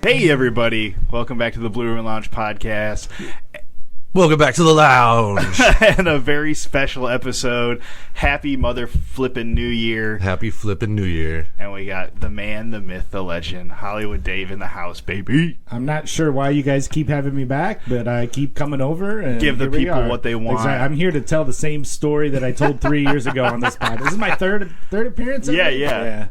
Hey, everybody. Welcome back to the Blue Room Lounge podcast. Welcome back to the lounge. And a very special episode. Happy mother flippin' New Year. Happy flippin' New Year. And we got the man, the myth, the legend, Hollywood Dave in the house, baby. I'm not sure why you guys keep having me back, but I keep coming over and give the people what they want. Exactly. I'm here to tell the same story that I told 3 years ago on this podcast. This is my third appearance. Yeah.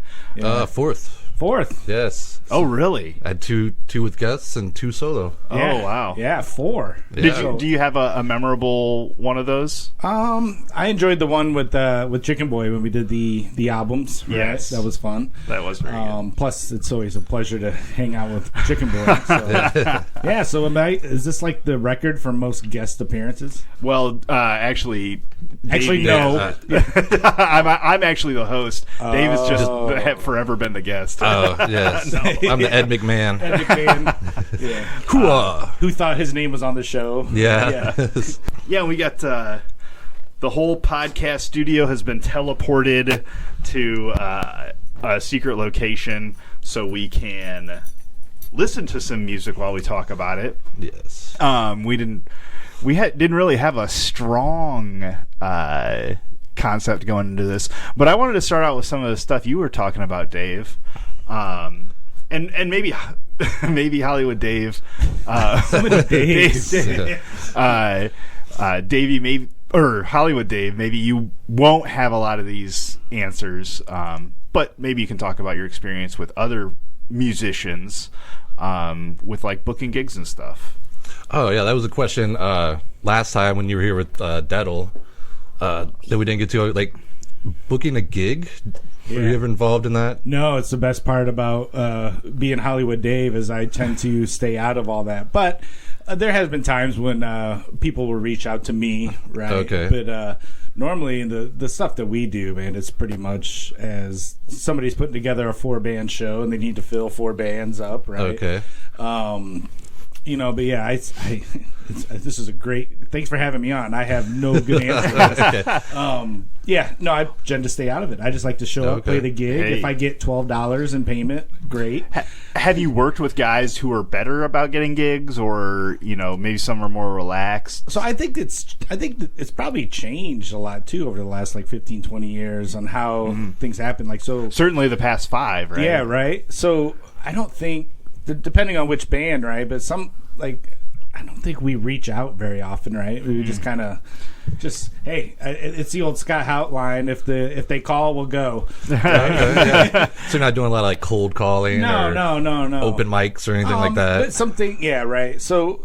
Fourth. Yes. Oh, really? I had two with guests and two solo. Yeah. Oh, wow. Yeah, 4. Yeah. Do you have a memorable one of those? I enjoyed the one with Chicken Boy when we did the albums. Right? Yes. That was fun. That was very good. Plus, it's always a pleasure to hang out with Chicken Boy. So. So is this like the record for most guest appearances? Well, actually, no. I'm actually the host. Dave has just forever been the guest. Oh, yes. I'm the Ed McMahon. Ed McMahon. Yeah. Who thought his name was on the show? Yeah. Yeah, we got the whole podcast studio has been teleported to a secret location so we can listen to some music while we talk about it. Yes. We didn't really have a strong concept going into this, but I wanted to start out with some of the stuff you were talking about, Dave, and maybe Hollywood Dave, Davey, maybe, or Hollywood Dave. Maybe you won't have a lot of these answers, but maybe you can talk about your experience with other musicians, with like booking gigs and stuff. Oh, yeah, that was a question last time when you were here with Deddle that we didn't get to, like, booking a gig. Yeah. Were you ever involved in that? No, it's the best part about being Hollywood Dave is I tend to stay out of all that. But there has been times when people will reach out to me, right? Okay. But normally the stuff that we do, man, it's pretty much as somebody's putting together a 4-band show and they need to fill 4 bands up, right? Okay. But yeah, this is a great. Thanks for having me on. I have no good answer for this. Okay. I tend to stay out of it. I just like to show up, play the gig. Hey. If I get $12 in payment, great. Have you worked with guys who are better about getting gigs, or maybe some are more relaxed? So I think it's probably changed a lot too over the last 15, 20 years on how things happen. Certainly the past 5, right? Yeah, right. So I don't think. Depending on which band, right? But I don't think we reach out very often, right? We just kind of, hey, it's the old Scott Hout line. If they call, we'll go. Yeah. So you're not doing a lot of cold calling, no, open mics or anything like that. But something, yeah, right. So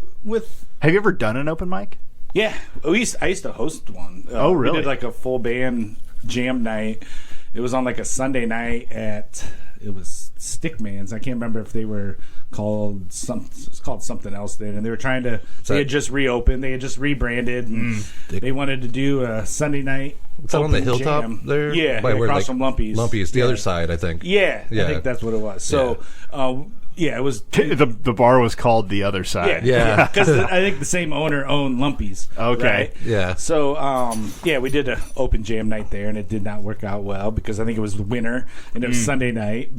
have you ever done an open mic? Yeah, I used to host one. Oh, really? We did a full band jam night. It was on a Sunday night it was Stickman's. I can't remember if they were called something else then. And they were trying to. They had just reopened. They had just rebranded, and they wanted to do a Sunday night. Is that on the hilltop jam. there? Yeah, across from Lumpy's. Lumpy's, the other side, I think. Yeah, I think that's what it was. So, it was the bar was called The Other Side. Yeah, because I think the same owner owned Lumpy's. Okay, right? Yeah. So we did an open jam night there, and it did not work out well because I think it was the winter and it was Sunday night,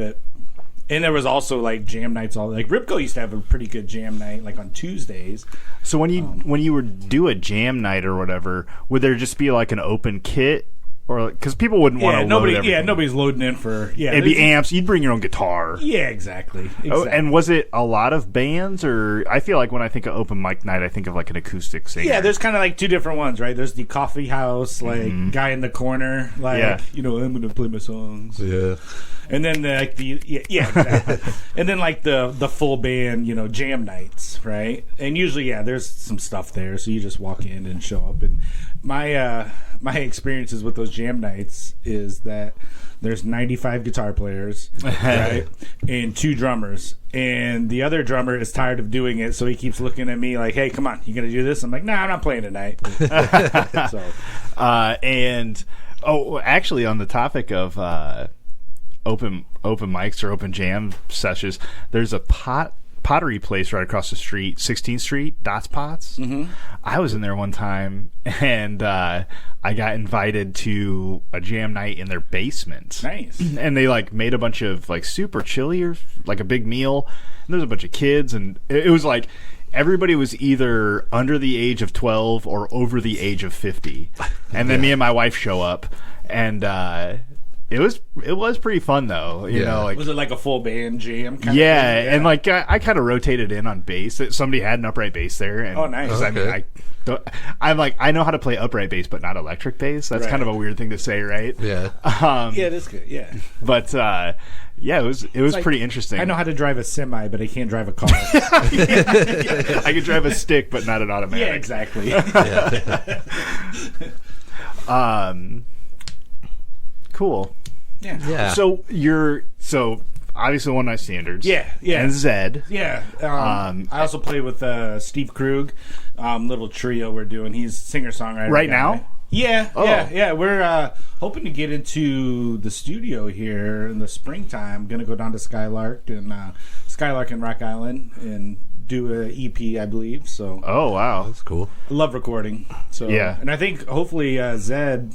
and there was also jam nights Ripco used to have a pretty good jam night on Tuesdays. So when you would do a jam night or whatever, would there just be an open kit? Or because people wouldn't want to load everything. Yeah, nobody's loading in for... Yeah, it'd be amps. You'd bring your own guitar. Yeah, exactly. Oh, and was it a lot of bands? Or I feel like when I think of open mic night, I think of an acoustic singer. Yeah, there's kind of 2 different ones, right? There's the coffee house, guy in the corner, I'm going to play my songs. Yeah. And then exactly. And then the full band, jam nights, right? And usually, there's some stuff there, so you just walk in and show up. And my experiences with those jam nights is that there's 95 guitar players, right, and 2 drummers, and the other drummer is tired of doing it, so he keeps looking at me like, "Hey, come on, you gonna do this?" I'm like, "Nah, I'm not playing tonight." Actually, on the topic of open mics or open jam sessions, there's a pottery place right across the street, 16th Street, Dots Pots. Mm-hmm. I was in there one time, and I got invited to a jam night in their basement. Nice. And they like made a bunch of like super chili or like a big meal. And there's a bunch of kids, and it was like everybody was either under the age of 12 or over the age of 50. And then me and my wife show up, and it was pretty fun though. You know, like was it like a full band jam? Kind yeah, of thing? Yeah, and like I kind of rotated in on bass. Somebody had an upright bass there. And, Oh, nice. 'cause, I mean, I'm like, I know how to play upright bass, but not electric bass. That's Right. kind of a weird thing to say, right? Yeah. Yeah, that's good. Yeah, But yeah, it was like, pretty interesting. I know how to drive a semi, but I can't drive a car. I could drive a stick, but not an automatic. Yeah, exactly. Cool. Yeah. So obviously One Night Standards. Yeah. And Zed. Yeah. I also play with Steve Krug, little trio we're doing. He's singer-songwriter. Right guy. now? Yeah, Oh. yeah. We're hoping to get into the studio here in the springtime. Going to go down to Skylark and Rock Island and do an EP, I believe. So Oh wow. That's cool. I love recording. So Yeah. and I think hopefully Zed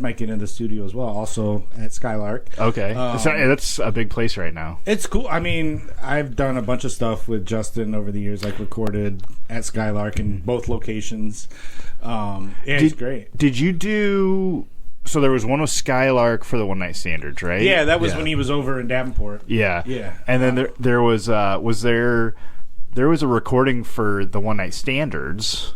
might get in the studio as well, also at Skylark. Okay. So, that's a big place right now. It's cool. I mean, I've done a bunch of stuff with Justin over the years, like recorded at Skylark in both locations. It's great. Did you do? So there was one with Skylark for the One Night Standards, right? Yeah, that was Yeah. when he was over in Davenport. Yeah. Yeah. And then there was a recording for the One Night Standards.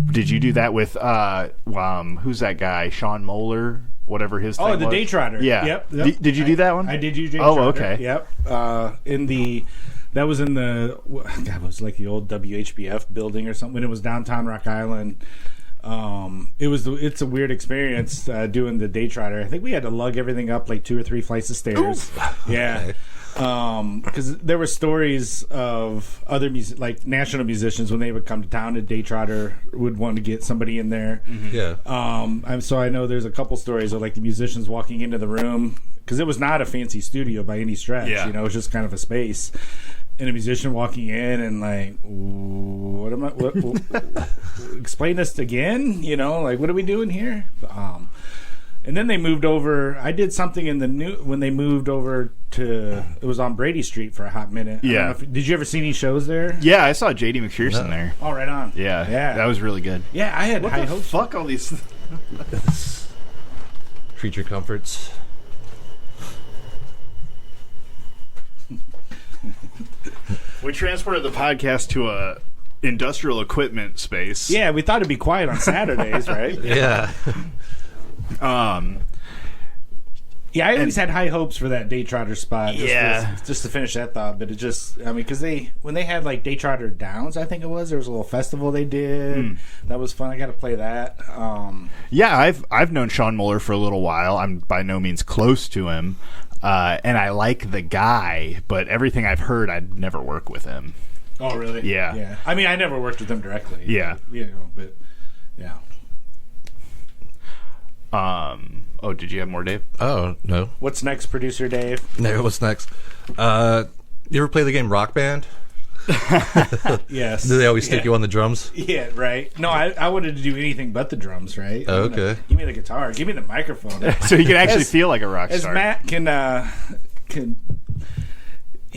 Did you do that with who's that guy? Sean Moeller, whatever his thing Oh, the was? Day Trotter. Yeah. Yep. Did you do that one? I did use Day Oh, Trotter. okay. Yep. That was in the it was like the old WHBF building or something. When it was downtown Rock Island. It's a weird experience doing the Day Trotter. I think we had to lug everything up like 2 or 3 flights of stairs. Yeah. Because there were stories of other like national musicians when they would come to town, a Day Trotter would want to get somebody in there. Yeah. So I know there's a couple stories of like the musicians walking into the room, because it was not a fancy studio by any stretch. Yeah. You know, it was just kind of a space. And a musician walking in and like, what am I? Explain this again? You know, like what are we doing here? And then they moved over. I did something in when they moved over to. It was on Brady Street for a hot minute. I don't Yeah. know did you ever see any shows there? Yeah, I saw JD McPherson there. Oh, right on. Yeah. Yeah. That was really good. Yeah, I had high hopes. Fuck all these. Creature comforts. We transported the podcast to a industrial equipment space. Yeah, we thought it'd be quiet on Saturdays, right? Yeah. Yeah, I always had high hopes for that Day Trotter spot. Yeah. Just to finish that thought, but it just, I mean, because when they had like Day Trotter Downs, I think it was, there was a little festival they did. That was fun. I got to play that. Yeah, I've known Sean Mueller for a little while. I'm by no means close to him, and I like the guy. But everything I've heard, I'd never work with him. Oh, really? Yeah. Yeah. I mean, I never worked with them directly. Yeah. You know, but yeah. Oh, did you have more, Dave? Oh, no. What's next, producer Dave? No, what's next? You ever play the game Rock Band? Yes. Do they always stick you on the drums? Yeah, right. No, I wanted to do anything but the drums, right? Oh, okay. Give me the guitar. Give me the microphone. So you can actually As- feel like a rock As star. Matt can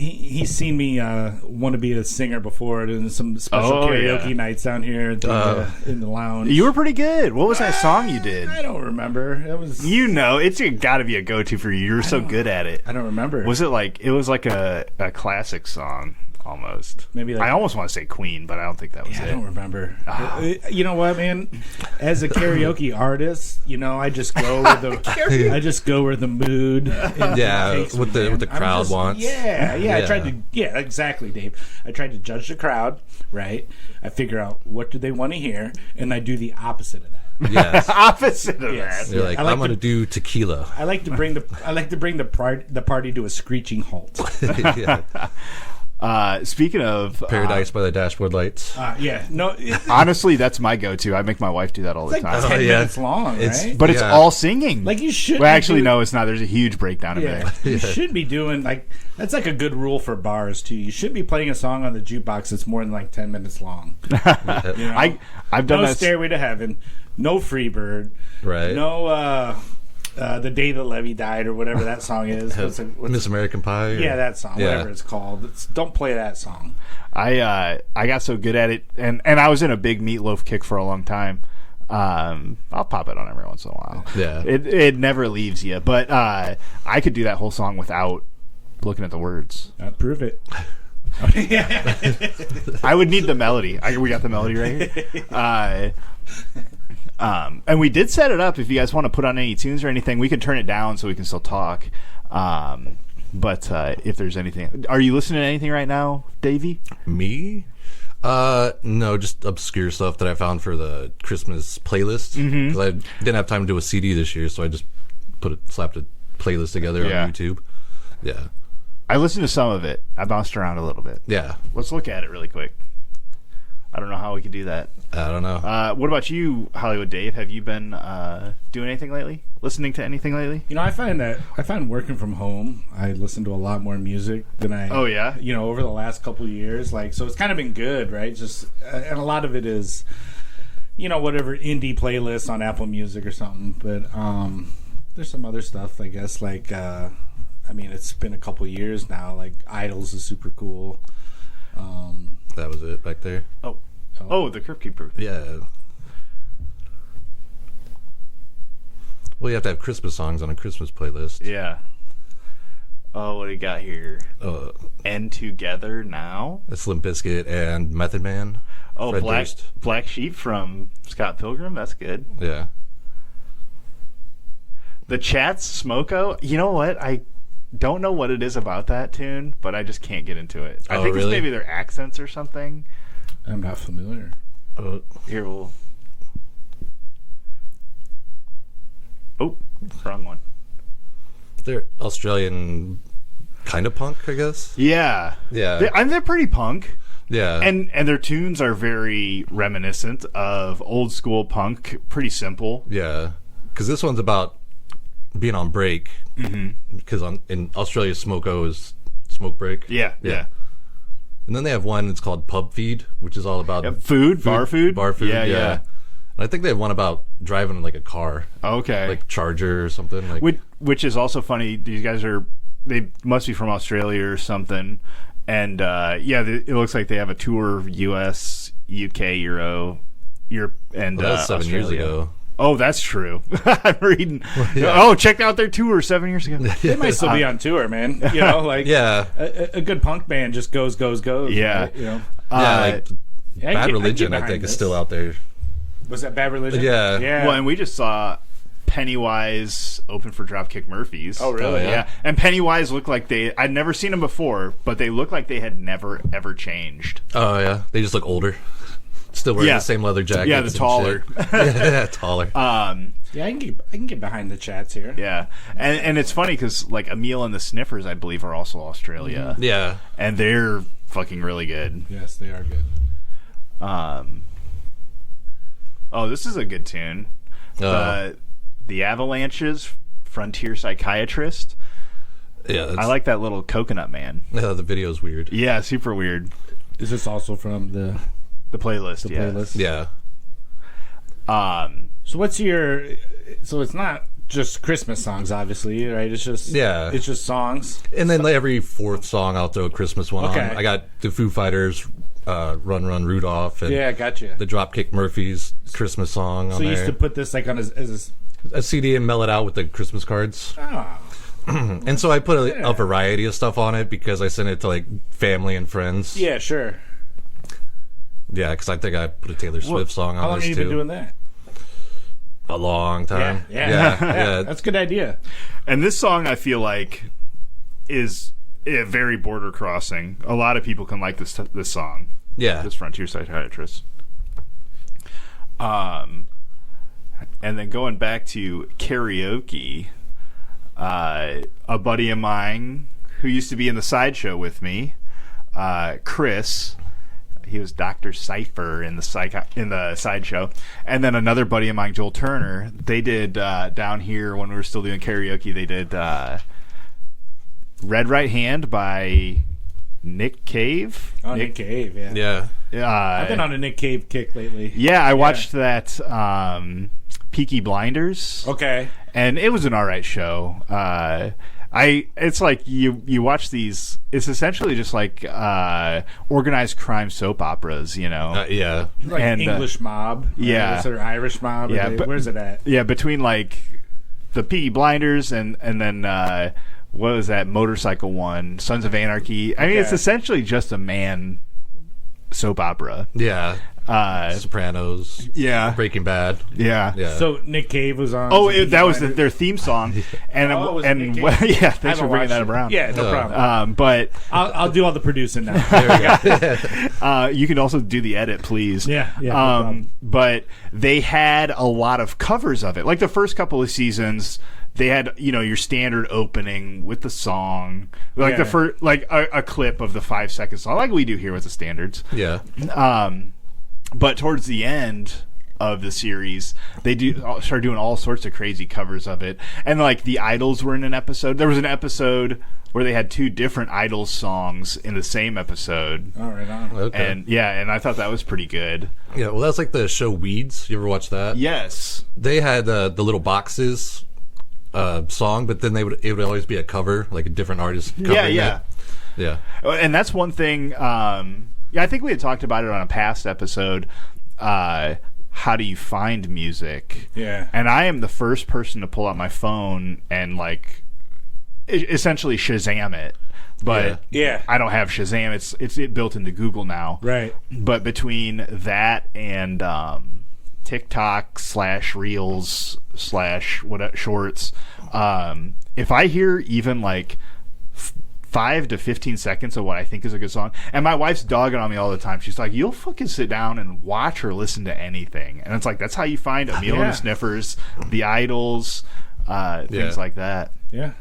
he's seen me want to be a singer before in some special karaoke yeah. nights down here at in the lounge. You were pretty good. What was that song you did? I don't remember. It was. You know, it's got to be a go-to for you. You're so good at it. I don't remember. Was it like it was like a classic song almost? Maybe like- I almost want to say Queen, but I don't think that was Yeah, I it. don't remember. You know what, man? As a karaoke artist, you know, I just go with the I just go where the mood. Yeah, takes what me, the man. crowd I'm wants. Yeah. I Yeah. tried to. Yeah, exactly, Dave. I tried to judge the crowd. Right. I figure out what do they want to hear, and I do the opposite of that. Yes. Opposite of Yes. that. You're like, I like I'm going to to- do tequila. I like to bring the party to a screeching halt. Yeah. Speaking of Paradise by the Dashboard Lights. Yeah, no, honestly, that's my go-to. I make my wife do that all the it's like time. 10 yeah. minutes long, It's- right? But it's Yeah. all singing. Like you should. Well, be actually, doing- no, it's not. There's a huge breakdown in Yeah, there. you should be doing like that's like a good rule for bars too. You should be playing a song on the jukebox that's more than like 10 minutes long. You know? I've done no that. Stairway to Heaven, no Freebird, Right. no The Day That Levy Died or whatever that song is. Miss American Pie. Yeah, that song, Yeah. whatever it's called. Don't play that song. I got so good at it, and I was in a big Meatloaf kick for a long time. I'll pop it on every once in a while. Yeah. It never leaves you. But I could do that whole song without looking at the words. Prove it. I would need the melody. We got the melody right here. And we did set it up. If you guys want to put on any tunes or anything, we can turn it down so we can still talk. But if there's anything, are you listening to anything right now, Davey? Me? No, just obscure stuff that I found for the Christmas playlist. Because I didn't have time to do a CD this year, so I just slapped a playlist together Yeah. on YouTube. Yeah. I listened to some of it. I bounced around a little bit. Yeah. Let's look at it really quick. I don't know how we could do that. I don't know. What about you, Hollywood Dave? Have you been doing anything lately? Listening to anything lately? You know, I find working from home, I listen to a lot more music than I. Oh, yeah? You know, over the last couple of years, like, so it's kind of been good, right? Just and a lot of it is, you know, whatever indie playlists on Apple Music or something. But there's some other stuff, I guess. Like, I mean, it's been a couple of years now. Like, Idols is super cool. That was it back there. Oh, the Crypt Keeper. Yeah. Well, you have to have Christmas songs on a Christmas playlist. Yeah. Oh, what do you got here? Uh, And Together Now? Slim Biscuit and Method Man. Oh, Fred Black Durst. Black Sheep from Scott Pilgrim. That's good. Yeah. The Chats Smoko. You know what? I don't know what it is about that tune, but I just can't get into it. I Oh, think it's really? maybe their accents or something. I'm not familiar. Here, we'll... Oh, wrong one. They're Australian kind of punk, I guess. Yeah. Yeah. They're pretty punk. Yeah. And their tunes are very reminiscent of old school punk. Pretty simple. Yeah. Because this one's about being on break. Because in Australia, smoko is smoke break. Yeah. And then they have one that's called Pub Feed, which is all about Bar food. Bar food. Yeah. And I think they have one about driving like a car, Okay. like Charger or something. Like Which is also funny. These guys they must be from Australia or something. And it looks like they have a tour of U.S., UK, Europe, and that was 7 years Australia. ago. Oh, that's true. I'm reading. Yeah. Oh, check out their tour 7 years ago. They might still be on tour, man. You know, like Yeah. a good punk band just goes. Yeah. Right? You know, Yeah, like Yeah, Bad get Religion, I behind think, is this. still out there. Was that Bad Religion? Yeah. Yeah. Well, and we just saw Pennywise open for Dropkick Murphys. Oh, really? Oh, yeah. Yeah. And Pennywise looked like I'd never seen them before, but they looked like they had never, ever changed. Oh, yeah. They just look older. Still wearing Yeah. the same leather jackets. Yeah, the and taller. shit. Yeah, taller. Yeah, I can get behind the Chats here. Yeah. And it's funny because, like, Emil and the Sniffers, I believe, are also Australia. Yeah. And they're fucking really good. Yes, they are good. Oh, this is a good tune. The Avalanches, Frontier Psychiatrist. Yeah. I like that little coconut man. Yeah, the video's weird. Yeah, super weird. Is this also from the The playlist, yeah. playlist? Yeah. So what's your? So it's not just Christmas songs, obviously, right? It's just it's just songs. And then every fourth song, I'll throw a Christmas one Okay. on. I got the Foo Fighters, Run Run Rudolph, and Yeah, gotcha. the Dropkick Murphys Christmas song So on you there. used to put this like on as a CD and mail it out with the Christmas cards. And so I put a variety of stuff on it because I sent it to like family and friends. yeah, sure. Yeah, because I think I put a Taylor Swift song How on long this have you too. been doing that? A long time. Yeah. That's a good idea. And this song, I feel like, is very border crossing. A lot of people can like this song. Yeah. This Frontier Psychiatrist. And then going back to karaoke, a buddy of mine who used to be in the sideshow with me, Chris. He was Dr. Cypher in the sideshow, and then another buddy of mine, Joel Turner. They did down here when we were still doing karaoke. They did "Red Right Hand" by Nick Cave. Oh, Nick Cave, yeah. I've been on a Nick Cave kick lately. Yeah, I watched that Peaky Blinders. Okay, and it was an all right show. It's like you watch these. It's essentially just like organized crime soap operas, Yeah. like and, English Mob. Yeah, or Irish Mob. Yeah, Where's it at? Yeah, between like the Peaky Blinders and then what was that motorcycle one? Sons of Anarchy. I mean, it's essentially just a man soap opera. Yeah. Sopranos. Yeah. Breaking Bad. Yeah. So Nick Cave was on. That was their theme song, and yeah, thanks for bringing that around. Yeah, no problem. But I'll do all the producing now. There we go. You can also do the edit, please. Yeah. No problem. But they had a lot of covers of it. Like the first couple of seasons, they had your standard opening with the song, like the first, like a clip of the 5-second song, like we do here with the standards. Yeah. But towards the end of the series, they start doing all sorts of crazy covers of it, and like the Idols were in an episode. There was an episode where they had 2 different Idols songs in the same episode. All right, on. Okay. And I thought that was pretty good. Yeah, well, that's like the show Weeds. You ever watch that? Yes. They had the Little Boxes song, but then it would always be a cover, like a different artist covering it. Yeah. And that's one thing. I think we had talked about it on a past episode. How do you find music? Yeah. And I am the first person to pull out my phone and like essentially Shazam it. But I don't have Shazam. It's built into Google now. Right. But between that and TikTok / Reels / what Shorts, if I hear even like 5 to 15 seconds of what I think is a good song, and my wife's dogging on me all the time. She's like, "You'll fucking sit down and watch or listen to anything," and it's like that's how you find Emil and the Sniffers, the Idols, things like that. Yeah.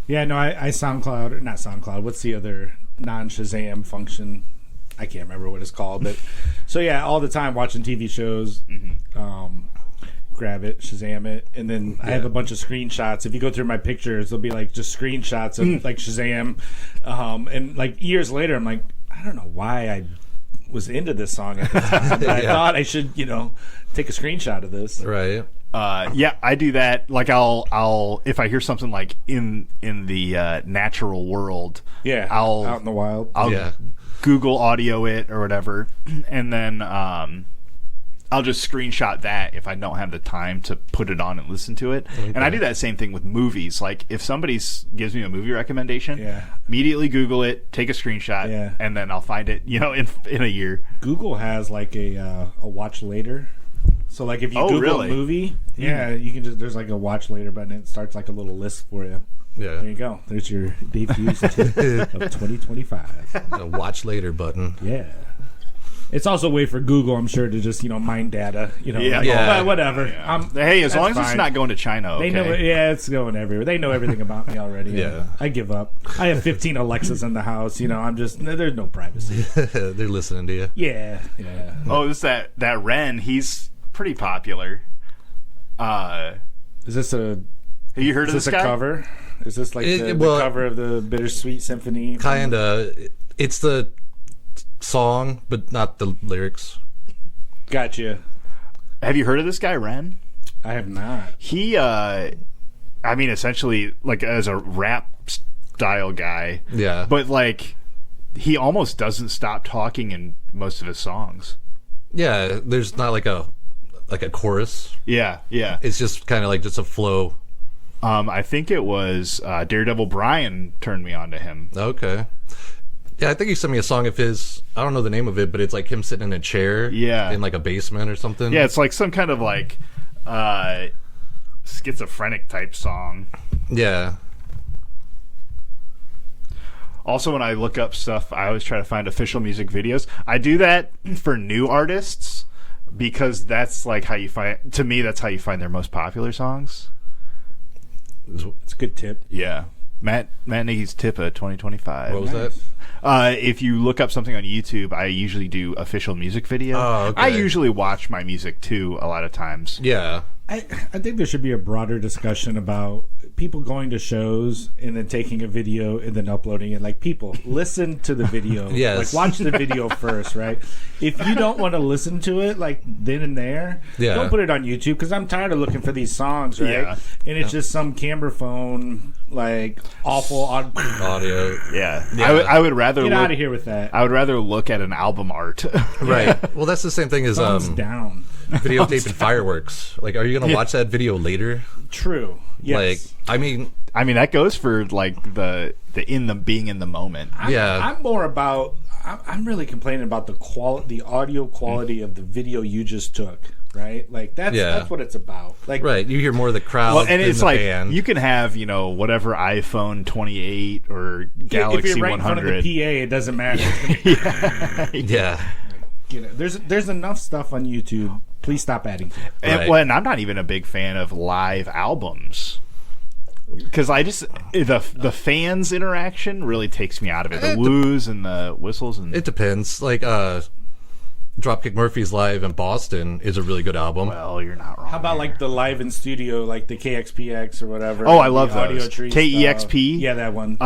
No, I SoundCloud, or not SoundCloud. What's the other non-Shazam function? I can't remember what it's called, but so yeah, all the time watching TV shows. Grab it, Shazam it, and then I have a bunch of screenshots. If you go through my pictures, there'll be like just screenshots of like Shazam, and like years later, I'm like, I don't know why I was into this song at the time, but I thought I should, take a screenshot of this. Right. I do that. Like I'll if I hear something like in the natural world, I'll out in the wild, I'll Google audio it or whatever, and then I'll just screenshot that if I don't have the time to put it on and listen to it. Okay. And I do that same thing with movies. Like if somebody gives me a movie recommendation, immediately Google it, take a screenshot, and then I'll find it, in a year. Google has like a watch later. So like if you Google a movie, you can there's like a watch later button. It starts like a little list for you. Yeah. There you go. There's your Dave Hughes tip of 2025. A watch later button. Yeah. It's also a way for Google, I'm sure, to just mine data. Whatever. Yeah. Hey, as long as it's not going to China, okay. They know. It's going everywhere. They know everything about me already. Yeah. I give up. I have 15 Alexas in the house. I'm just there's no privacy. They're listening to you. Yeah. Oh, this that Ren. He's pretty popular. Is this a? Have you heard of this guy? A cover? Is this like the cover of the Bittersweet Symphony? Kinda. It's the song, but not the lyrics. Gotcha. Have you heard of this guy, Ren? I have not. He, essentially, like, as a rap style guy. Yeah. But, like, he almost doesn't stop talking in most of his songs. Yeah, there's not like a chorus. Yeah. It's just kind of like just a flow. I think it was Daredevil Brian turned me on to him. Okay. Yeah, I think he sent me a song of his. I don't know the name of it, but it's like him sitting in a chair. Yeah. In like a basement or something. Yeah, it's like some kind of like schizophrenic type song. Yeah. Also, when I look up stuff, I always try to find official music videos. I do that for new artists because that's like how you find. To me, that's how you find their most popular songs. It's a good tip. Yeah. Matt Nagy's Tippa 2025. What was that? If you look up something on YouTube, I usually do official music video. Oh, okay. I usually watch my music too a lot of times. Yeah. I think there should be a broader discussion about people going to shows and then taking a video and then uploading it. Like, people, listen to the video. Yes. Like, watch the video first, right? If you don't want to listen to it, like, then and there, Yeah. don't put it on YouTube, because I'm tired of looking for these songs, right? Yeah. And it's just some camera phone, like, awful Audio. Yeah. Yeah. I would rather Get look, out of here with that. I would rather look at an album art. Right. Well, that's the same thing as Thumbs down. videotaping fireworks. Like, are you going to watch that video later? True. Yes. Like, I mean, that goes for like the being in the moment. I'm more about. I'm really complaining about the audio quality of the video you just took. Right, like that's what it's about. Like, right, you hear more of the crowd. Well, and than it's the like band. you can have whatever iPhone 28 or Galaxy if you're right in front of 100. the PA, it doesn't matter. Yeah. There's enough stuff on YouTube. Please stop adding to it. And, Right. well, and I'm not even a big fan of live albums because the fans interaction really takes me out of it. The woos and the whistles and It depends. Like, Dropkick Murphys live in Boston is a really good album. well, you're not wrong. How about like the live in studio, like the KXPX or whatever? Oh, I the love Audio those. Tree KEXP? stuff. Yeah, that one.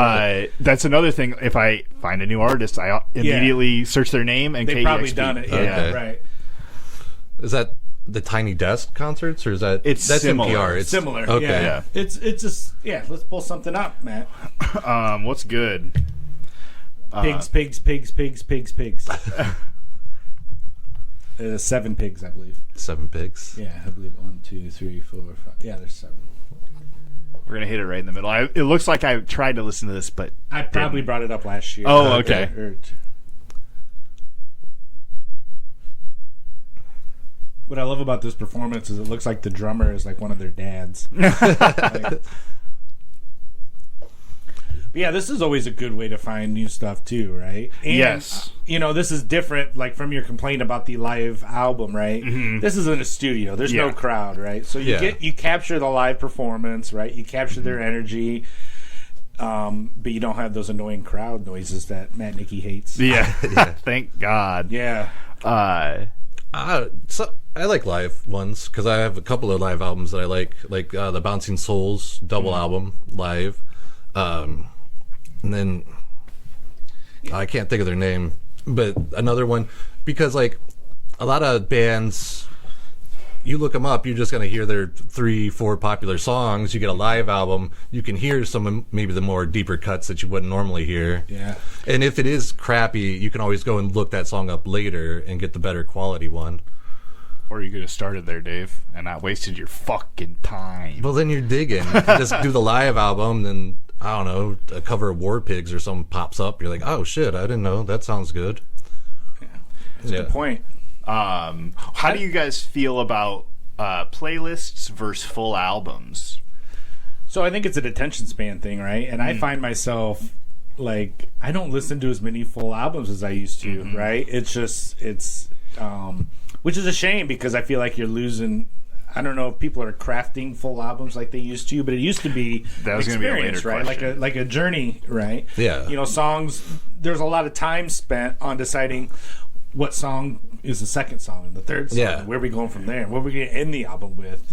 That's another thing. If I find a new artist, I immediately search their name and They've KEXP. probably done it. Yeah, Okay. right. Is that the Tiny Desk concerts, or is that It's that's similar. NPR? It's Similar. Okay. Yeah. It's just let's pull something up, Matt. What's good? Pigs. 7 pigs, I believe. 7 pigs. Yeah, I believe 1, 2, 3, 4, 5. Yeah, there's 7. We're gonna hit it right in the middle. It looks like I tried to listen to this, but I probably brought it up last year. Oh, okay. What I love about this performance is it looks like the drummer is like one of their dads. Like, but yeah, this is always a good way to find new stuff too, right? And, Yes. This is different, like from your complaint about the live album, right? This is in a studio. There's no Yeah. crowd, right? So you capture the live performance, right? You capture their energy, but you don't have those annoying crowd noises that Matt Nicky hates. yeah. Thank God. Yeah. So I like live ones because I have a couple of live albums that I like the Bouncing Souls double album live, and then I can't think of their name, but another one because like a lot of bands, you look them up, you're just gonna hear their 3-4 popular songs. You get a live album, you can hear some of maybe the more deeper cuts that you wouldn't normally hear. Yeah. And if it is crappy, you can always go and look that song up later and get the better quality one. Or you could have started there, Dave, and not wasted your fucking time. Well, then you're digging. If you just do the live album, then, I don't know, a cover of War Pigs or something pops up. You're like, oh, shit, I didn't know. That sounds good. That's a good point. How do you guys feel about playlists versus full albums? So I think it's an attention span thing, right? And I find myself like I don't listen to as many full albums as I used to, right? It's which is a shame because I feel like you're losing. I don't know if people are crafting full albums like they used to, but it used to be That was gonna be a later right? question. Like a journey, right? Yeah. Songs. There's a lot of time spent on deciding what song is the second song and the third song. Yeah. Where are we going from there? What are we going to end the album with?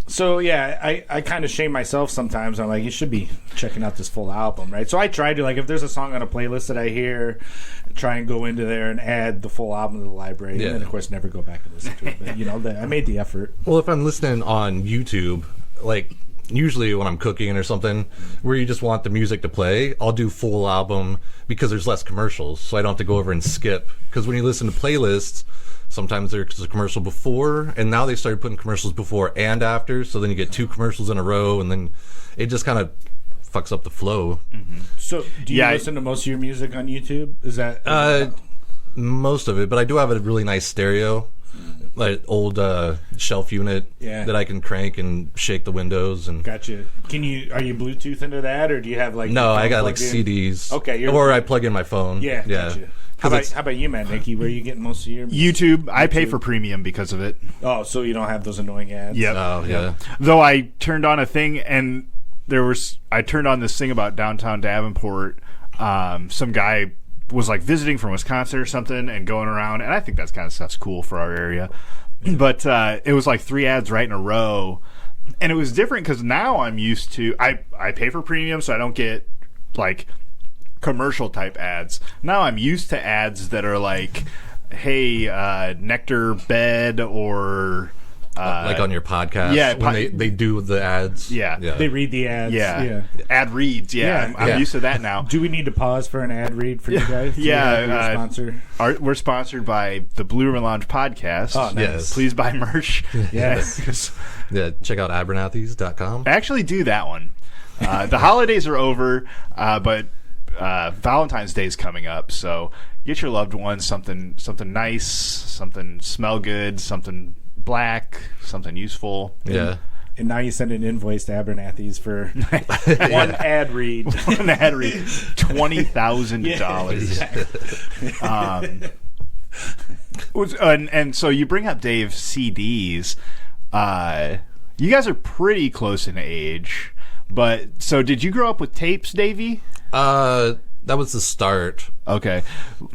So yeah, I kind of shame myself sometimes. I'm like, you should be checking out this full album, right? So I try to, like, if there's a song on a playlist that I hear, try and go into there and add the full album to the library, Yeah. and then of course never go back and listen to it. But I made the effort. Well, if I'm listening on YouTube, like, usually when I'm cooking or something, where you just want the music to play, I'll do full album because there's less commercials, so I don't have to go over and skip. Because when you listen to playlists, sometimes there's a commercial before, and now they started putting commercials before and after, so then you get 2 commercials in a row, and then it just kind of fucks up the flow. So do you listen to most of your music on YouTube? Is that Most of it, but I do have a really nice stereo, like old shelf unit that I can crank and shake the windows and. Gotcha. Are you Bluetooth into that, or do you have like? No, your phone I got like plugged in? CDs. Okay, or I plug in my phone. Yeah, gotcha. How about you, man, Nicky? Where are you getting most of your YouTube. I pay for premium because of it. Oh, so you don't have those annoying ads? Yep. Oh yeah. Though I turned on a thing and I turned on this thing about downtown Davenport. Some guy was like visiting from Wisconsin or something and going around, and I think that's kind of stuff's cool for our area. But it was like 3 ads right in a row, and it was different because now I'm used to I pay for premium, so I don't get like commercial type ads. Now I'm used to ads that are like, hey, Nectar Bed or like on your podcast, yeah, when they do the ads. Yeah. They read the ads. Yeah. Ad reads. Yeah. I'm used to that now. Do we need to pause for an ad read for you guys? Yeah. Sponsor. We're sponsored by the Blue Ribbon Lounge podcast. Oh, nice. Yes. Please buy merch. Yes. Yeah, check out abernathys.com. Actually do that one. The holidays are over, but Valentine's Day is coming up, so get your loved ones something nice, something smell good, something black, something useful. Yeah. And now you send an invoice to Abernathy's for one ad read. One ad read, $20,000. And so you bring up Dave CDs. You guys are pretty close in age, but so did you grow up with tapes, Davey? That was the start. Okay.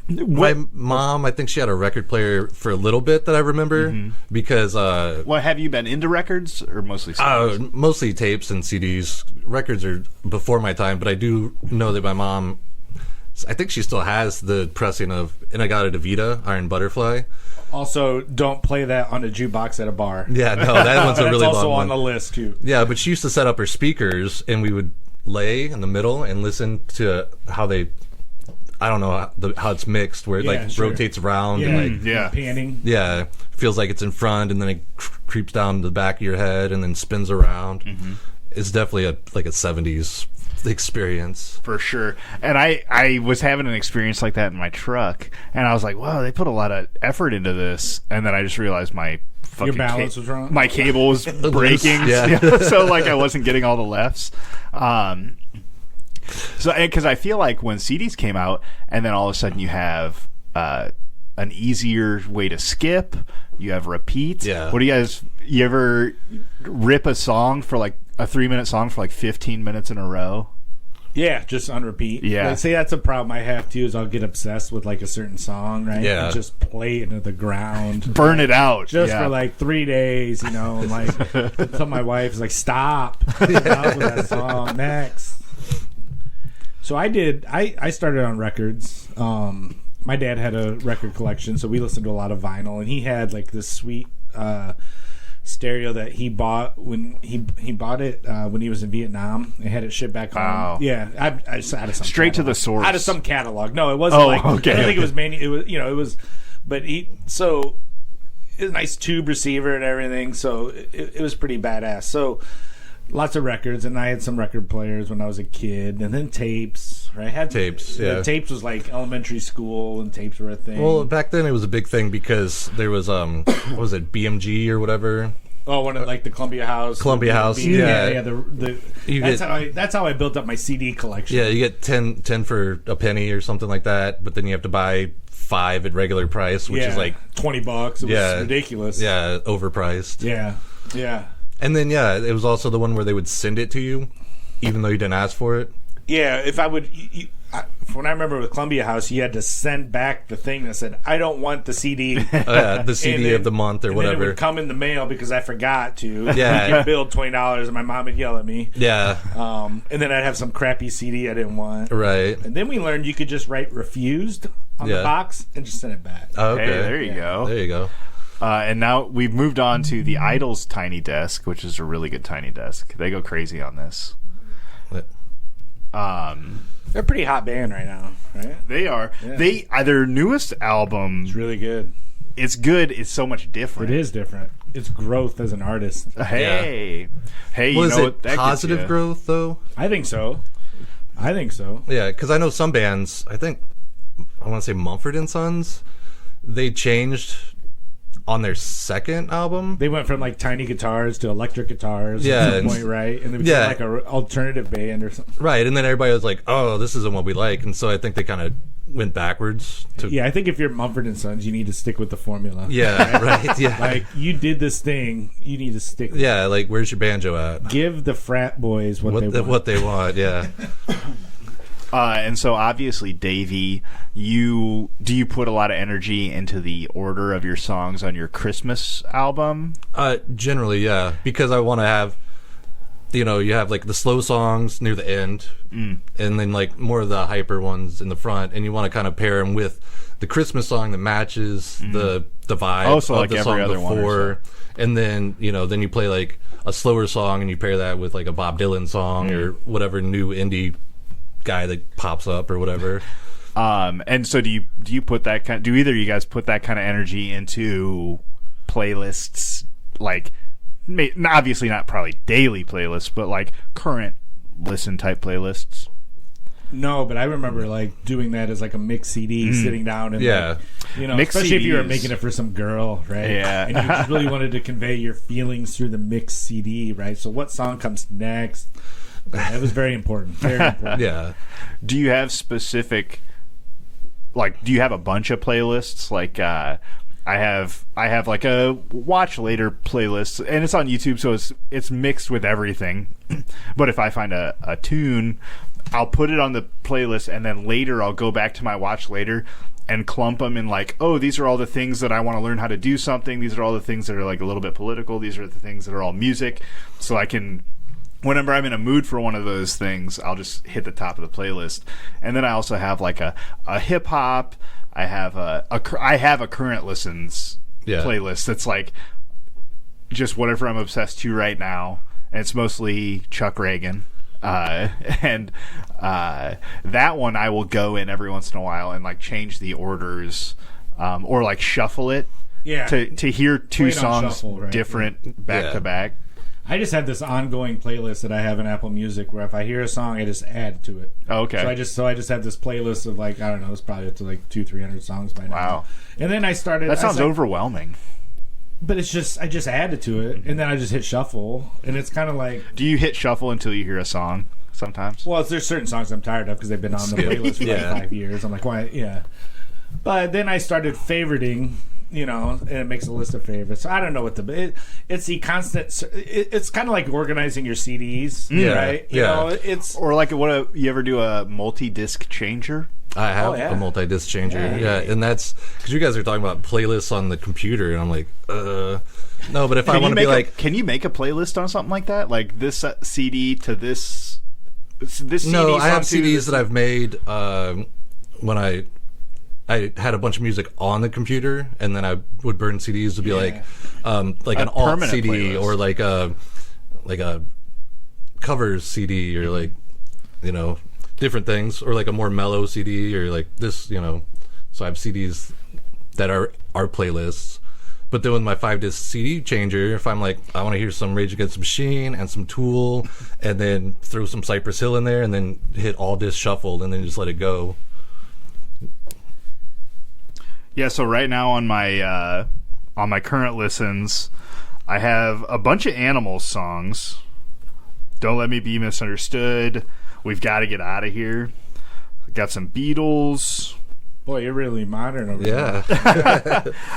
My mom, I think she had a record player for a little bit that I remember because Well, have you been into records or mostly CDs? mostly tapes and CDs. Records are before my time, but I do know that my mom, I think she still has the pressing of In-A-Gadda-Da-Vida, Iron Butterfly. Also, don't play that on a jukebox at a bar. Yeah, no, that one's a really long That's also on one. the list, too. Yeah, but she used to set up her speakers, and we would lay in the middle and listen to how they, I don't know how it's mixed, where it rotates around and like panning. yeah, feels like it's in front, and then it creeps down the back of your head and then spins around. It's definitely a 70s experience For sure. And I was having an experience like that in my truck, and I was like, wow, they put a lot of effort into this. And then I just realized my fucking Your balance was wrong? My cable was breaking. Yeah. So like I wasn't getting all the lefts. So because I feel like when CDs came out, and then all of a sudden you have an easier way to skip, you have repeat. Yeah. What do you ever rip a song for like a 3-minute song for like 15 minutes in a row? Yeah, just on repeat. Yeah. Like, see, that's a problem I have too. Is I'll get obsessed with like a certain song, right? Yeah. And just play it into the ground, Burn it out. just yeah. for like 3 days, you know. And like, tell my wife is like, stop with that song. Next. So I started on records. My dad had a record collection, so we listened to a lot of vinyl, and he had like this sweet stereo that he bought when he bought it when he was in Vietnam and had it shipped back home. Wow. Yeah, I just out of some Straight to catalog. the source. Out of some catalog. No, it wasn't Okay. I don't think it was it was it was, but it was a nice tube receiver and everything, so it was pretty badass. So lots of records, and I had some record players when I was a kid, and then tapes. Right, I had Tapes, yeah. Tapes was like elementary school, and tapes were a thing. Well, back then it was a big thing because there was what was it, BMG or whatever? Oh, one of like the Columbia House. Yeah. That's how I built up my CD collection. Yeah, you get 10 for a penny or something like that, but then you have to buy 5 at regular price, which is like $20. It was ridiculous. Yeah, overpriced. Yeah. And then it was also the one where they would send it to you, even though you didn't ask for it. Yeah, if I would, when I remember with Columbia House, you had to send back the thing that said, "I don't want the CD." The CD of the month or whatever. Then it would come in the mail because I forgot to. Yeah. Get billed $20, and my mom would yell at me. Yeah. And then I'd have some crappy CD I didn't want. Right. And then we learned you could just write "refused" on the box and just send it back. Oh, okay. Hey, there you go. There you go. And now we've moved on to the Idols Tiny Desk, which is a really good tiny desk. They go crazy on this. They're a pretty hot band right now, right? They are. Yeah. Their newest album. It's really good. It's good. It's so much different. It is different. It's growth as an artist. Hey, you Was know it what that gets positive you. growth though? I think so. Yeah, because I know some bands. I think I want to say Mumford and Sons. They changed on their second album. They went from like tiny guitars to electric guitars Yeah, at some and- point, right? And they became Yeah. like an alternative band or something. Right, and then everybody was like, "Oh, this isn't what we like," and so I think they kind of went backwards. I think if you're Mumford and Sons, you need to stick with the formula. Yeah, right. Yeah, Like, you did this thing, you need to stick with yeah. Like, where's your banjo at? Give the frat boys what they want. What they want. Yeah. And so obviously, Davey, do you put a lot of energy into the order of your songs on your Christmas album? Generally, yeah, because I want to have, you have like the slow songs near the end, and then like more of the hyper ones in the front, and you want to kind of pair them with the Christmas song that matches the vibe so of like the every song other one or before, and then then you play like a slower song and you pair that with like a Bob Dylan song or whatever new indie guy that pops up or whatever. And so do you put that do either of you guys put that kind of energy into playlists, like obviously not probably daily playlists, but like current listen type playlists? No, but I remember like doing that as like a mixed CD, sitting down and Yeah. like, Mixed especially if you were CDs. making it for some girl, right? Yeah. And you just really wanted to convey your feelings through the mixed CD, right? So what song comes next? That was very important. Very important. Yeah. Do you have specific, like, do you have a bunch of playlists? Like, I have like a watch later playlist, and it's on YouTube, so it's mixed with everything. But if I find a tune, I'll put it on the playlist, and then later I'll go back to my watch later and clump them in like, oh, these are all the things that I want to learn how to do something. These are all the things that are like a little bit political. These are the things that are all music. So I can, whenever I'm in a mood for one of those things, I'll just hit the top of the playlist. And then I also have like a hip hop. I have a current listens playlist that's like just whatever I'm obsessed to right now, and it's mostly Chuck Reagan. And that one I will go in every once in a while and like change the orders, or like shuffle it, to hear two songs shuffle, right? different back to back. I just have this ongoing playlist that I have in Apple Music where if I hear a song, I just add to it. Oh, okay. So I just have this playlist of like, I don't know, it's probably up to like 200-300 songs by now. Wow. And then I started. That sounds overwhelming. But it's just I just added to it, and then I just hit shuffle, and it's kind of like. Do you hit shuffle until you hear a song? Sometimes. Well, there's certain songs I'm tired of because they've been on the playlist for like 5 years. I'm like, why? Yeah. But then I started favoriting. And it makes a list of favorites. So I don't know what it's the constant. It's kind of like organizing your CDs, right? You know, it's or like you ever do a multi-disc changer? I have a multi-disc changer. Yeah, and that's because you guys are talking about playlists on the computer, and I'm like, no. But if I want to be like, can you make a playlist on something like that? Like this CD to this CD. No, I have CDs that I've made when I had a bunch of music on the computer, and then I would burn CDs to be like an alt CD playlist. Or like a covers CD or like different things, or like a more mellow CD or like this. So I have CDs that are playlists. But then with my 5-disc CD changer, if I'm like, I want to hear some Rage Against the Machine and some Tool, and then throw some Cypress Hill in there, and then hit all disc shuffle, and then just let it go. Yeah, so right now on my current listens, I have a bunch of Animals songs. Don't Let Me Be Misunderstood. We've Got to Get Out of Here. Got some Beatles. Boy, you're really modern over there.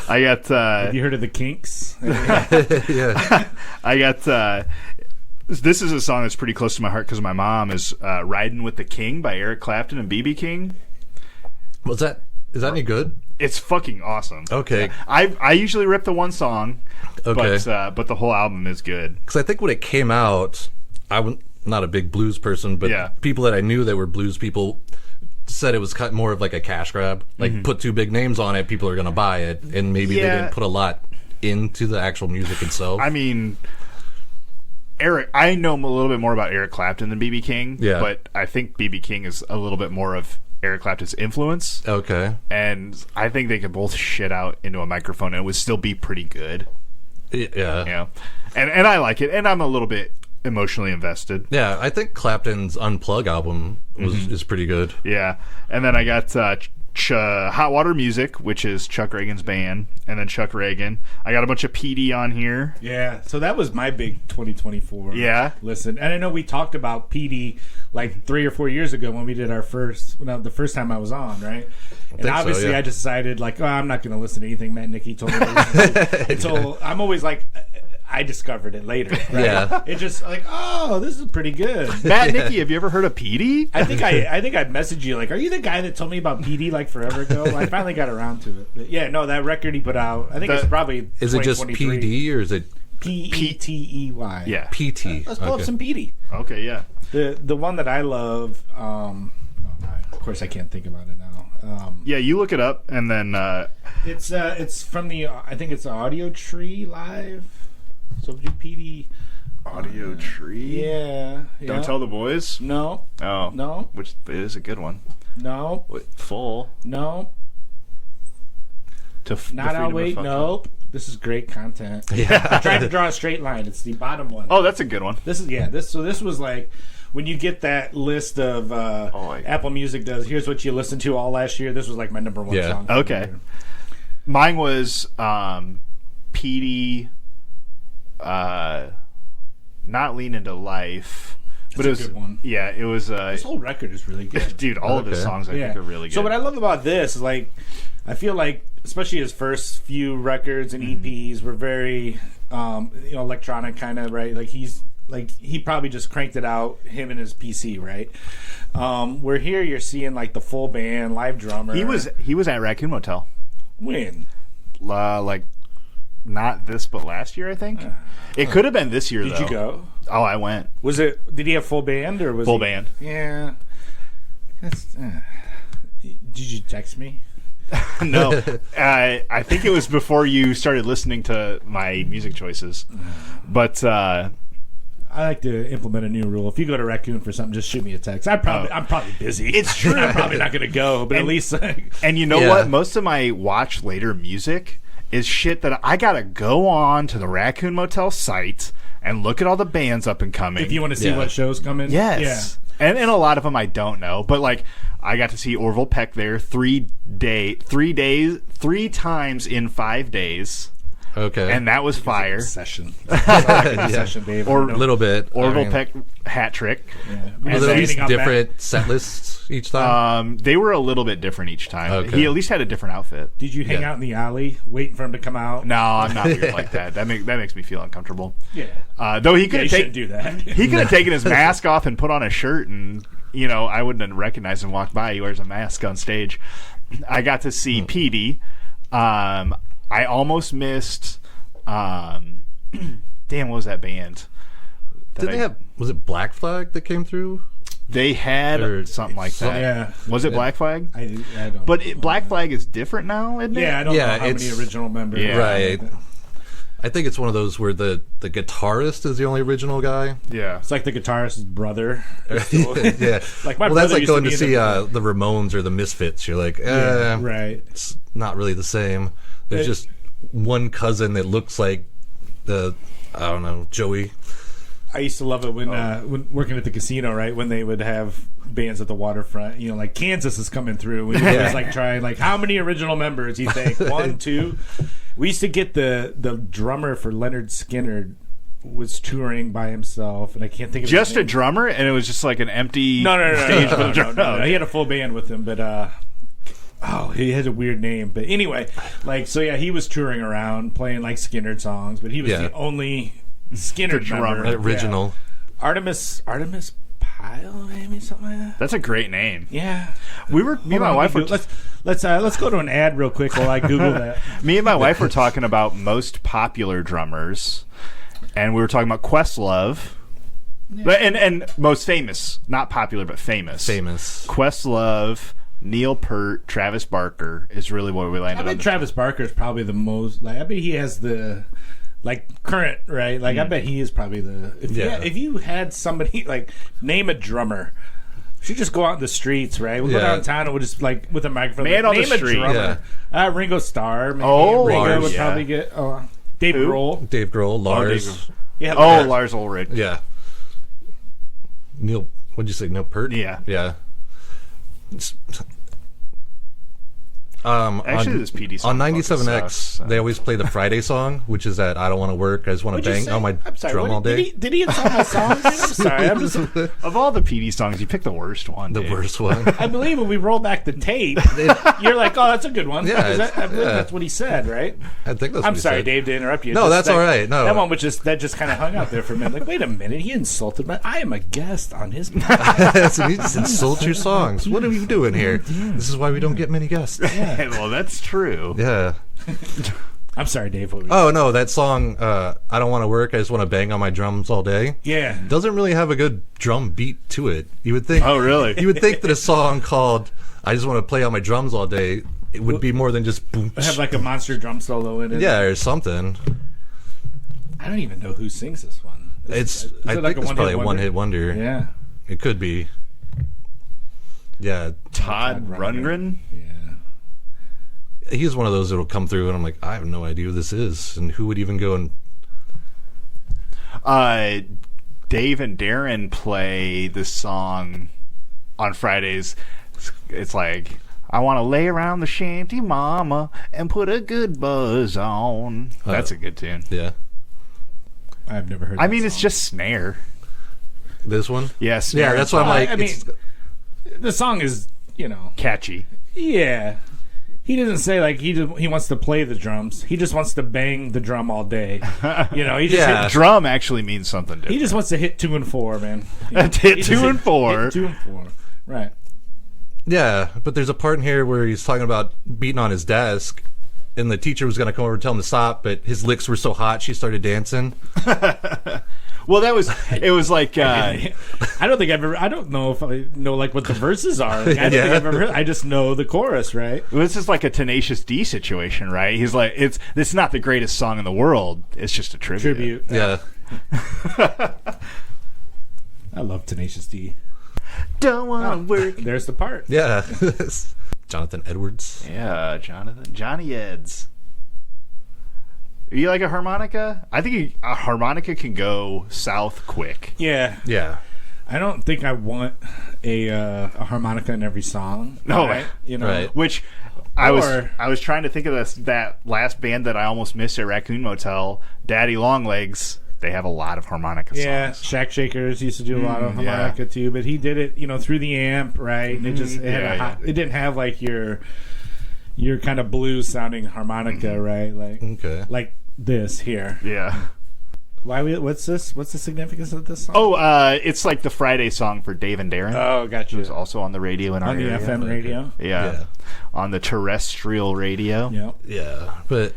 I got. Have you heard of the Kinks? Yeah. I got. This is a song that's pretty close to my heart because my mom is "Riding with the King" by Eric Clapton and B.B. King. Is that any good? It's fucking awesome. Okay. Yeah. I usually rip the one song, but the whole album is good. Because I think when it came out, I'm not a big blues person, but people that I knew that were blues people said it was more of like a cash grab. Like, put two big names on it, people are going to buy it, and maybe they didn't put a lot into the actual music itself. I mean, I know a little bit more about Eric Clapton than B.B. King, but I think B.B. King is a little bit more of Eric Clapton's influence. Okay. And I think they could both shit out into a microphone and it would still be pretty good. Yeah. And I like it, and I'm a little bit emotionally invested. Yeah, I think Clapton's Unplug album is pretty good. Yeah. And then I got Hot Water Music, which is Chuck Reagan's band, and then Chuck Reagan. I got a bunch of PD on here. Yeah, so that was my big 2024. Yeah. Listen, and I know we talked about PD like 3 or 4 years ago when we did our the first time I was on, right? And obviously, so, yeah. I decided like, oh, I'm not going to listen to anything Matt and Nikki told me to listen to until I'm always like, I discovered it later. Right? Yeah. It's just like, oh, this is pretty good. Matt and Nikki, have you ever heard of PD? I think I messaged you like, are you the guy that told me about PD like forever ago? I finally got around to it. But yeah, no, that record he put out, I think it's probably Is it just 2023. PD or is it Petey? Yeah. PT? Let's pull up some PD. Okay, yeah. The one that I love, of course I can't think about it now. Yeah, you look it up, and then... It's from the, I think it's Audio Tree Live. So do PD. Audio Tree? Yeah. Don't Tell the Boys? No. Oh. No. Which is a good one. No. Full. No. Not I'll Wait. Nope. This is great content. Yeah. I tried to draw a straight line. It's the bottom one. Oh, that's a good one. This was like when you get that list of Apple Music does. Here's what you listened to all last year. This was like my number one song. Okay. Mine was PD. Not Lean Into Life, but it was a good one. Yeah, it was. This whole record is really good. Dude, all of his songs I think are really good. So what I love about this is like, I feel like especially his first few records and EPs were very, electronic kind of, right? Like he probably just cranked it out, him and his PC, right? Where here you're seeing like the full band, live drummer. He was at Raccoon Motel. When? Like not this, but last year I think. It could have been this year. Did you go? Oh, I went. Was it? Did he have full band or was full band? Yeah. Did you text me? No, I think it was before you started listening to my music choices. But I like to implement a new rule. If you go to Raccoon for something, just shoot me a text. I'm probably busy. It's true. I'm probably not going to go, but at least. And you know what? Most of my watch later music is shit that I gotta go on to the Raccoon Motel site and look at all the bands up and coming. If you want to see what shows come in. Yes. Yeah. And a lot of them I don't know. But like I got to see Orville Peck there 3 times in 5 days. Okay. And that was fire. Session. Session, Dave. Or a little bit. Orville Peck hat trick. Yeah. Was it at least different set lists each time? They were a little bit different each time. Okay. He at least had a different outfit. Did you hang out in the alley waiting for him to come out? No, I'm not weird like that. That makes me feel uncomfortable. Yeah. Though he could have do that. He could have taken his mask off and put on a shirt, and I wouldn't have recognized him walk by. He wears a mask on stage. I got to see PD. I almost missed. Damn, what was that band? Was it Black Flag that came through? They had something like that. Yeah. Was it Black Flag? I don't But Black Flag is different now, isn't it? Yeah, I don't know how many original members. Yeah. Right. I think it's one of those where the guitarist is the only original guy. Yeah. It's like the guitarist's brother. Yeah. Like my well, brother that's like used going to be see the Ramones or the Misfits. You're like, right. It's not really the same. There's just one cousin that looks like Joey. I used to love it when working at the casino, right? When they would have bands at the waterfront, like Kansas is coming through. We was like trying, like, how many original members you think? 1, 2. We used to get the drummer for Leonard Skinner was touring by himself, and I can't think of just a drummer, and it was just like an empty stage with a drummer. No. He had a full band with him, but he has a weird name. But anyway, he was touring around playing like Skinner songs, but he was the only Skinner drummer. Original. Yeah. Artemis Pyle, maybe something like that. That's a great name. Yeah. Me and my wife were let's go to an ad real quick while I Google that. Me and my wife were talking about most popular drummers, and we were talking about Questlove. Yeah. And most famous, not popular but famous. Questlove, Neil Peart, Travis Barker is really what we landed on. I bet Travis Barker is probably the most. I bet he has the current, right? I bet he is probably the. If you had somebody name a drummer. We should just go out in the streets, right? We'll go downtown and we'll just with a microphone. Man on the name street. A drummer. Ringo Starr. Maybe. Ringo would probably get. Dave Grohl. Dave Grohl. Lars. Lars Ulrich. Yeah. Neil. What'd you say? Neil Peart. Yeah. Yeah. Actually, this PD song on fucking 97X, sucks, so. they always play the Friday song, which is that I don't want to work, I just want to What'd you bang say? on my I'm sorry, drum what- all day. Did he insult my songs? I'm sorry. I'm just. Of all the PD songs, you picked the worst one. The dude. worst one. I believe when we roll back the tape, you're like, "Oh, that's a good one." Yeah, I believe yeah. that's what he said, right? I think that's I'm what he sorry, said. Dave, to interrupt you. No, Just that's that- all right. No. that one was just kind of hung out there for a minute. Like, wait a minute, he insulted me. I am a guest on his podcast. So you just insult your songs. What are you doing here? This is why we don't get many guests. Well, that's true. Yeah. I'm sorry, Dave. What were you- Oh no, that song I don't want to work, I just want to bang on my drums all day. yeah. Doesn't really have a good drum beat to it. You would think Oh, really? You would think that a song called I just want to play on my drums all day, it would be more than just boom. Have like a monster drum solo in it. Yeah, or something. I don't even know who sings this one. It's Is I it think like a it's one-hit probably a wonder? one-hit wonder. Yeah. It could be. Yeah, Todd Todd Rundgren. Yeah. he's one of those that'll come through and I'm like, I have no idea who this is and who would even go and Dave and Darren play this song on Fridays. It's like, I want to lay around the shanty mama and put a good buzz on. That's a good tune. yeah. I've never heard. I that mean, it's song. just snare. This one? Yes. Yeah, that's what I'm like. I mean, it's, the song is, Catchy. yeah. He doesn't say like he wants to play the drums. He just wants to bang the drum all day. He just Yeah. Drum actually means something different. he just wants to hit 2 and 4, man. Hit He just 2 and 4. Hit 2 and 4. Right. yeah, but there's a part in here where he's talking about beating on his desk and the teacher was going to come over and tell him to stop, but his licks were so hot she started dancing. Well, it was like, I don't know if I know like what the verses are. Like, I don't Yeah. think I've ever heard. I just know the chorus, right? this is like a Tenacious D situation, right? He's like, it's not the greatest song in the world. It's just a tribute. Yeah. I love Tenacious D. Don't want to work. There's the part. Yeah. Jonathan Edwards. Yeah, Johnny Eds. You like a harmonica? I think a harmonica can go south quick. Yeah. Yeah. I don't think I want a harmonica in every song. No. Right? Right. Which I was trying to think of that last band that I almost missed at Raccoon Motel, Daddy Longlegs. They have a lot of harmonica Yeah, songs. Shack Shakers used to do a lot of yeah. harmonica too, but he did it, through the amp, right? And it had Yeah, it didn't have like your kind of blues sounding harmonica, right? Like this here. Yeah. What's this? What's the significance of this song? Oh, it's like the Friday song for Dave and Darren. Oh, gotcha. It was also on the radio in our On the area. FM radio. Yeah. Yeah. On the terrestrial radio. Yeah. Yeah. But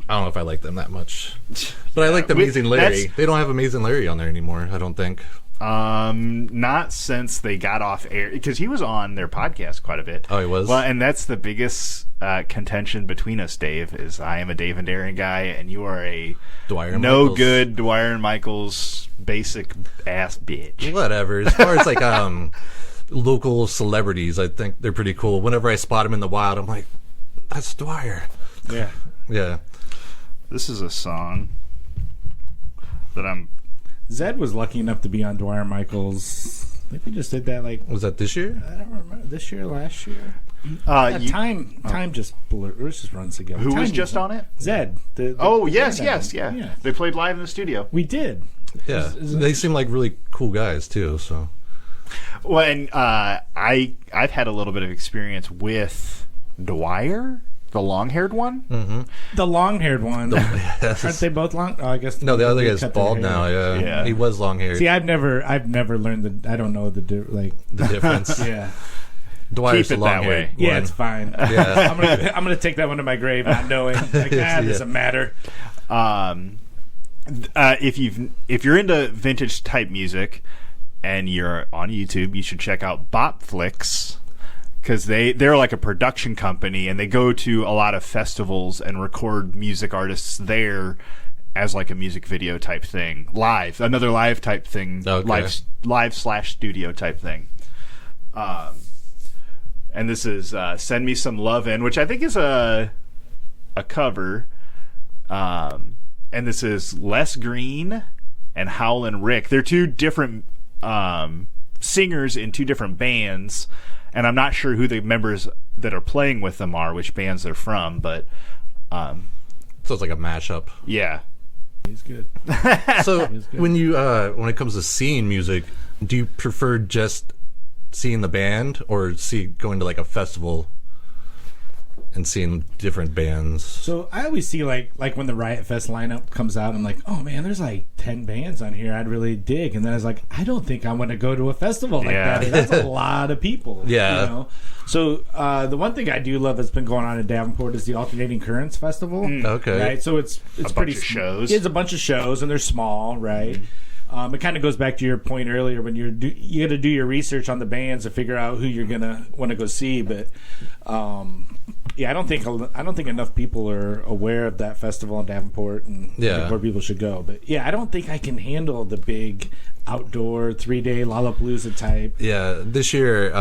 I don't know if I like them that much. But I like Amazing Larry. That's- They don't have Amazing Larry on there anymore, I don't think. Not since they got off air, because he was on their podcast quite a bit. Oh, he was? Well, and that's the biggest contention between us, Dave. Is I am a Dave and Darren guy, and you are a Dwyer and no Michaels. good Dwyer and Michaels basic ass bitch. Whatever. As far as like local celebrities, I think they're pretty cool. Whenever I spot them in the wild, I'm like, that's Dwyer. Yeah. Yeah. This is a song that I'm. Zed was lucky enough to be on Dwyer Michaels. I think we just did that like Was that this year? I don't remember this year, last year. Time just blurs, just runs together. Who Time was just on it? Zed. The Yes, band yes, album. yeah. They played live in the studio. We did. Yeah. They seem like really cool guys too, so. Well, and I've had a little bit of experience with Dwyer, the long-haired one. The long-haired one. Aren't they both long? Oh, I guess No, the other they guy's cut their bald hair. now. Yeah. Yeah. He was long haired. See, I've never learned I don't know the The difference. yeah. Dwyer's Keep it the that long way. haired. Yeah, it's fine. Yeah. I'm gonna take that one to my grave, not knowing. Like, it doesn't matter. If you're into vintage type music and you're on YouTube, you should check out Bopflix, because they're like a production company and they go to a lot of festivals and record music artists there as like a music video type thing, another live type thing, Okay. live/studio type thing. And this is "Send Me Some Lovin'," which I think is a cover. And this is Les Green and Howlin' Rick. They're two different singers in two different bands, and I'm not sure who the members that are playing with them are, which bands they're from, but So it's like a mashup. yeah. He's good. So when you when it comes to seeing music, do you prefer just seeing the band or going to like a festival and seeing different bands? So I always see like when the Riot Fest lineup comes out, I'm like, oh man, there's like 10 bands on here I'd really dig. And then I was like, I don't think I want to go to a festival like Yeah. that. That's a lot of people. Yeah. You know? So the one thing I do love that's been going on in Davenport is the Alternating Currents Festival. Okay. Right. So it's bunch pretty of shows. It's a bunch of shows and they're small, right? It kind of goes back to your point earlier when you got to do your research on the bands to figure out who you're gonna want to go see. But yeah, I don't think enough people are aware of that festival in Davenport, and Yeah. I think more people should go. But yeah, I don't think I can handle the big outdoor 3-day Lollapalooza type. Yeah, this year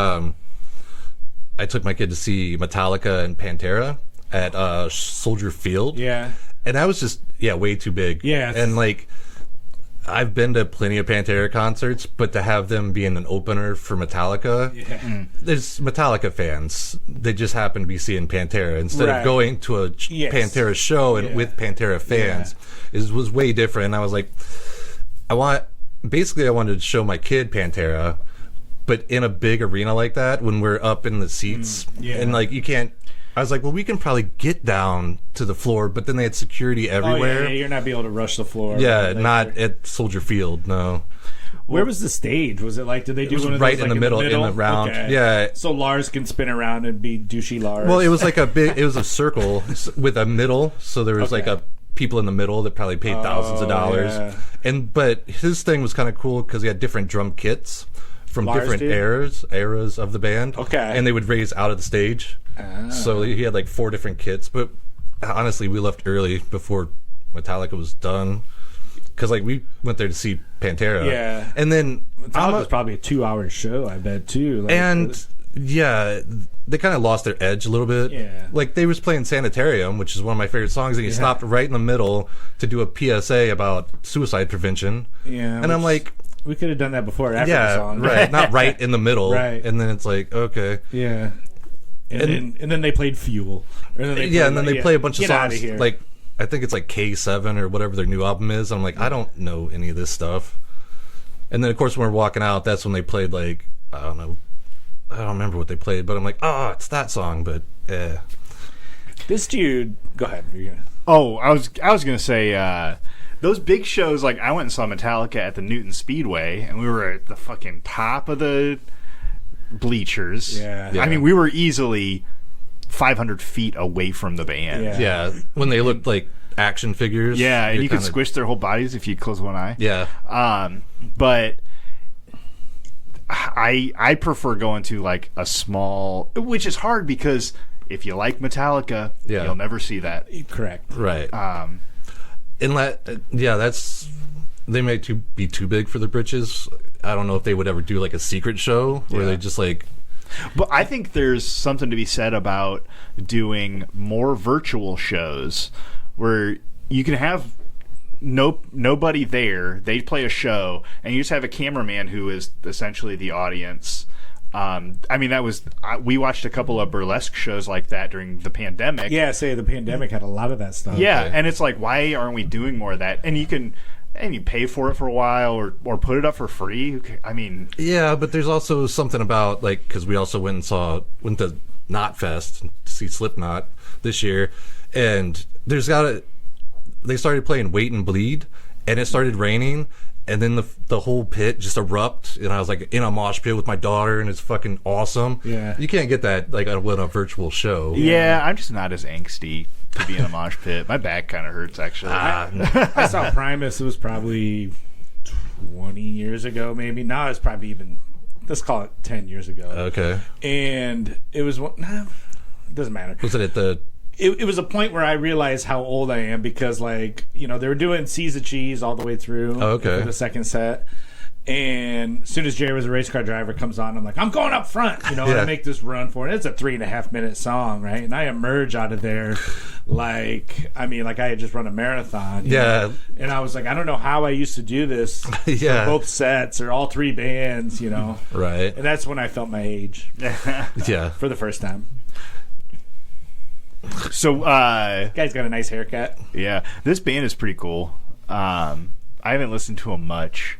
I took my kid to see Metallica and Pantera at Soldier Field. Yeah, And that was just way too big. Yeah. And like I've been to plenty of Pantera concerts, but to have them be in an opener for Metallica, there's Metallica fans. They just happen to be seeing Pantera instead Right. of going to a Yes. Pantera show and Yeah. with Pantera fans. It was way different. And I was like, I wanted to show my kid Pantera, but in a big arena like that, when we're up in the seats, yeah. and like you can't. I was like, well, we can probably get down to the floor, but then they had security everywhere. Oh, yeah, you're not be able to rush the floor. Yeah, Like, not at Soldier Field, no. Where was the stage? Was it like, did they do was one of right those, in like, the middle, in the round. Okay. Yeah. So Lars can spin around and be douchey Lars. Well, it was like it was a circle with a middle, so there was like Okay. people in the middle that probably paid thousands of dollars. yeah. But his thing was kind of cool because he had different drum kits from Lars different did? eras of the band. Okay. And they would raise out of the stage. So he had like 4 different kits, but honestly, we left early before Metallica was done because like we went there to see Pantera. Yeah. And then Metallica was probably a 2-hour show, I bet, too. Like, and yeah, they kind of lost their edge a little bit. Yeah. Like they was playing Sanitarium, which is one of my favorite songs, and he stopped right in the middle to do a PSA about suicide prevention. Yeah, And I'm like, we could have done that before or after the yeah, song. right, not right in the middle. Right. And then it's like, okay. Yeah. And then they played Fuel. And then They play a bunch of Get outta songs here. like I think it's like K7 or whatever their new album is. I'm like, I don't know any of this stuff. And then of course when we're walking out, that's when they played like I don't remember what they played, but I'm like, it's that song, but This dude, go ahead. You're gonna... Oh, I was gonna say those big shows. Like I went and saw Metallica at the Newton Speedway, and we were at the fucking top of the bleachers. Yeah. I mean, we were easily 500 feet away from the band. Yeah. when they looked like action figures. Yeah, and they you could kinda- squish their whole bodies if you close one eye. Yeah. But I prefer going to like a small, which is hard because if you like Metallica, Yeah. you'll never see that. Correct. Right. That's they may be too big for the britches. I don't know if they would ever do like a secret show where they just like. But I think there's something to be said about doing more virtual shows where you can have nobody there. They play a show, and you just have a cameraman who is essentially the audience. I mean, we watched a couple of burlesque shows like that during the pandemic. Yeah, say the pandemic had a lot of that stuff. Yeah, Okay. and it's like, why aren't we doing more of that? And you can. And you pay for it for a while, or put it up for free. I mean, Yeah, but there's also something about like because we also went to Knot Fest to see Slipknot this year, and they started playing Wait and Bleed, and it started raining, and then the whole pit just erupt, and I was like in a mosh pit with my daughter, and it's fucking awesome. Yeah. You can't get that like on a virtual show. yeah, I'm just not as angsty to be in a mosh pit. My back kind of hurts actually. I saw Primus. It was probably 20 years ago, maybe. Now it's probably even, let's call it 10 years ago. Okay. And it was it doesn't matter. Was it at the? It was a point where I realized how old I am because, like, they were doing Seas of Cheese all the way through Okay. for the second set. And as soon as Jerry was a race car driver comes on, I'm like, I'm going up front, and I make this run for it. It's a 3.5 minute song, right? And I emerge out of there like I had just run a marathon. you Yeah. know? And I was like, I don't know how I used to do this Yeah. for both sets or all 3 bands, Right. And that's when I felt my age Yeah. for the first time. So, Guy's got a nice haircut. yeah, this band is pretty cool. I haven't listened to them much,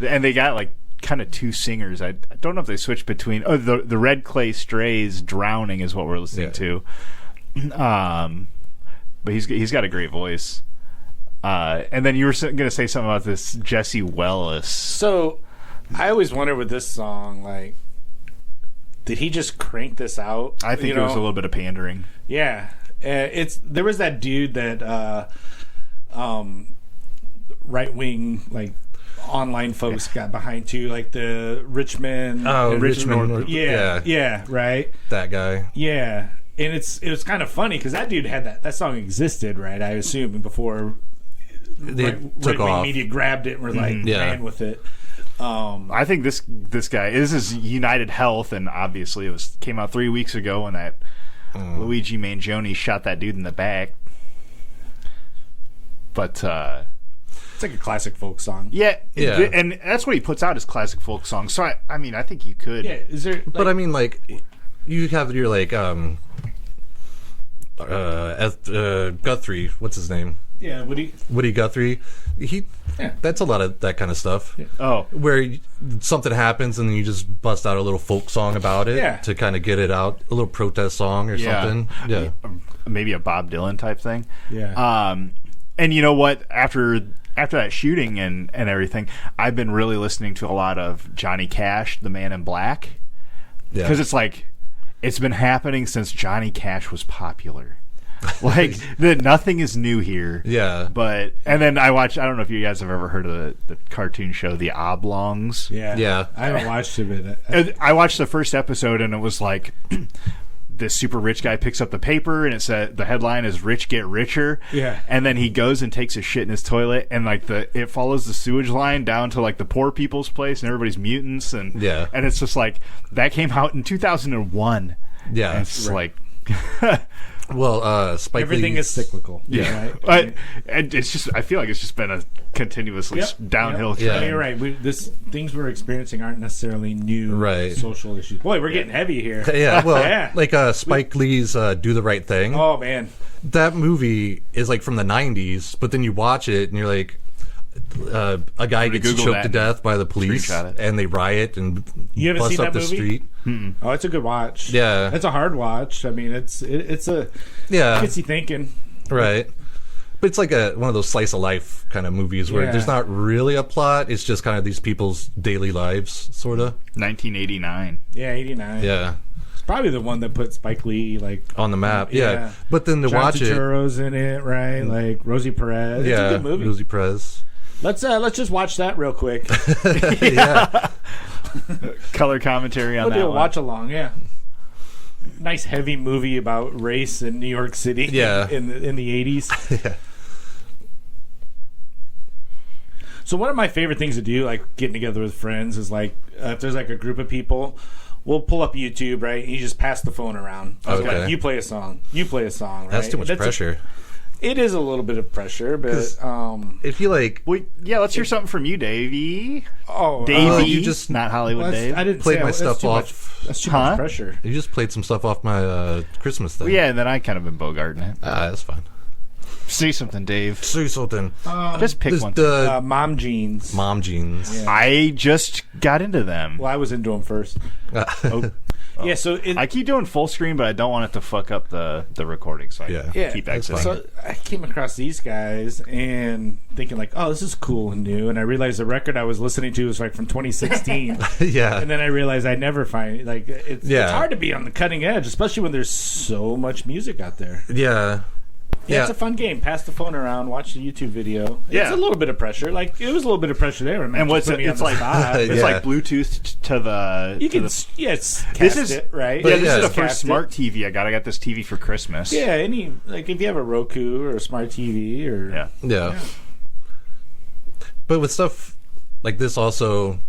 and they got like kind of two singers. I don't know if they switched between. Oh, the Red Clay Strays "Drowning" is what we're listening to. But he's got a great voice. And then you were going to say something about this Jesse Wellis. So, I always wonder with this song, like, did he just crank this out? I think it was a little bit of pandering. Yeah, there was that dude that right wing like online folks got behind too, like the Richmond. Oh, Richmond. Yeah, right. That guy. Yeah, and it was kind of funny because that dude had that song existed, right? I assume before They took right-wing off. media grabbed it and were like ran with it. I think this guy is United Health, and obviously it came out 3 weeks ago when that Luigi Mangione shot that dude in the back. But It's like a classic folk song. yeah, Yeah. and that's what he puts out as classic folk songs. So I mean, I think you could. Yeah, is there? But I mean, like, you have your like Guthrie. What's his name? yeah, Woody Guthrie. Yeah. That's a lot of that kind of stuff. Oh, Where something happens and then you just bust out a little folk song about it Yeah. to kind of get it out, a little protest song or yeah. something. Yeah. Maybe a Bob Dylan type thing. Yeah. And you know what? After that shooting and everything, I've been really listening to a lot of Johnny Cash, The Man in Black, Yeah. because it's like it's been happening since Johnny Cash was popular. Like nothing is new here. Yeah. But and then I don't know if you guys have ever heard of the cartoon show The Oblongs. yeah. Yeah. I haven't watched it, but And I watched the first episode and it was like this super rich guy picks up the paper and it said the headline is "Rich Get Richer." Yeah. And then he goes and takes a shit in his toilet and like it follows the sewage line down to like the poor people's place and everybody's mutants and Yeah. and it's just like that came out in 2001. Yeah. And it's like Well, Spike everything Lee's- is cyclical. yeah. Right? And it's just I feel like it's just been a continuously Yep, downhill yep. trend. Yeah. You're right. Things we're experiencing aren't necessarily new Right. social issues. Boy, we're getting heavy here. Yeah, well, Yeah. like Spike Lee's "Do the Right Thing." Oh man. That movie is like from the '90s, but then you watch it and you're like, a guy gets Google choked that to death by the police, screenshot it. and they riot and You haven't bust seen up that the movie? street. Oh, it's a good watch. Yeah. It's a hard watch. I mean, it's a Yeah, gets you thinking. right. But it's like one of those slice of life kind of movies where Yeah. there's not really a plot. It's just kind of these people's daily lives, sort of. 1989. Yeah, 89. Yeah, It's probably the one that put Spike Lee like on the map. Yeah, Yeah. but then to John watch it, Turturro's in it, right? Like Rosie Perez. yeah, It's a good movie. Rosie Perez. Let's just watch that real quick. Yeah, Color commentary on We'll do that a one. watch along. Yeah. Nice heavy movie about race in New York City. Yeah. in the 80s. yeah, So one of my favorite things to do, like getting together with friends, is like if there's like a group of people, we'll pull up YouTube, right? And you just pass the phone around. It's Okay. like, you play a song. You play a song. Right? that's too much pressure. It is a little bit of pressure, but If you like, Well, yeah, let's hear something from you, Davey. oh, Davey, you just- not Hollywood well, Dave. I didn't Played say my that's stuff too off. Much, that's too Huh? much pressure. you just played some stuff off my Christmas thing. Well, yeah, and then I kind of been bogarting it. That's fine. Say something, Dave. Say something. Just pick This one. the Mom jeans. mom jeans. Yeah. I just got into them. Well, I was into them first. Yeah, so I keep doing full screen, but I don't want it to fuck up the recording, so I Yeah. keep that's exiting. So I came across these guys and thinking like, oh, this is cool and new. And I realized the record I was listening to was like from 2016. Yeah. And then I realized I never find like it's Yeah. hard to be on the cutting edge, especially when there's so much music out there. Yeah. Yeah, it's a fun game. Pass the phone around, watch the YouTube video. Yeah. It's a little bit of pressure. Like it was a little bit of pressure there. and what's it? it's like? It's Yeah. like Bluetooth to the. You to can the- it's cast This is- it right. yeah, But this yeah, is the it's first cast it. smart TV I got. I got this TV for Christmas. Yeah, any like if you have a Roku or a smart TV or Yeah. Yeah. But with stuff like this, also,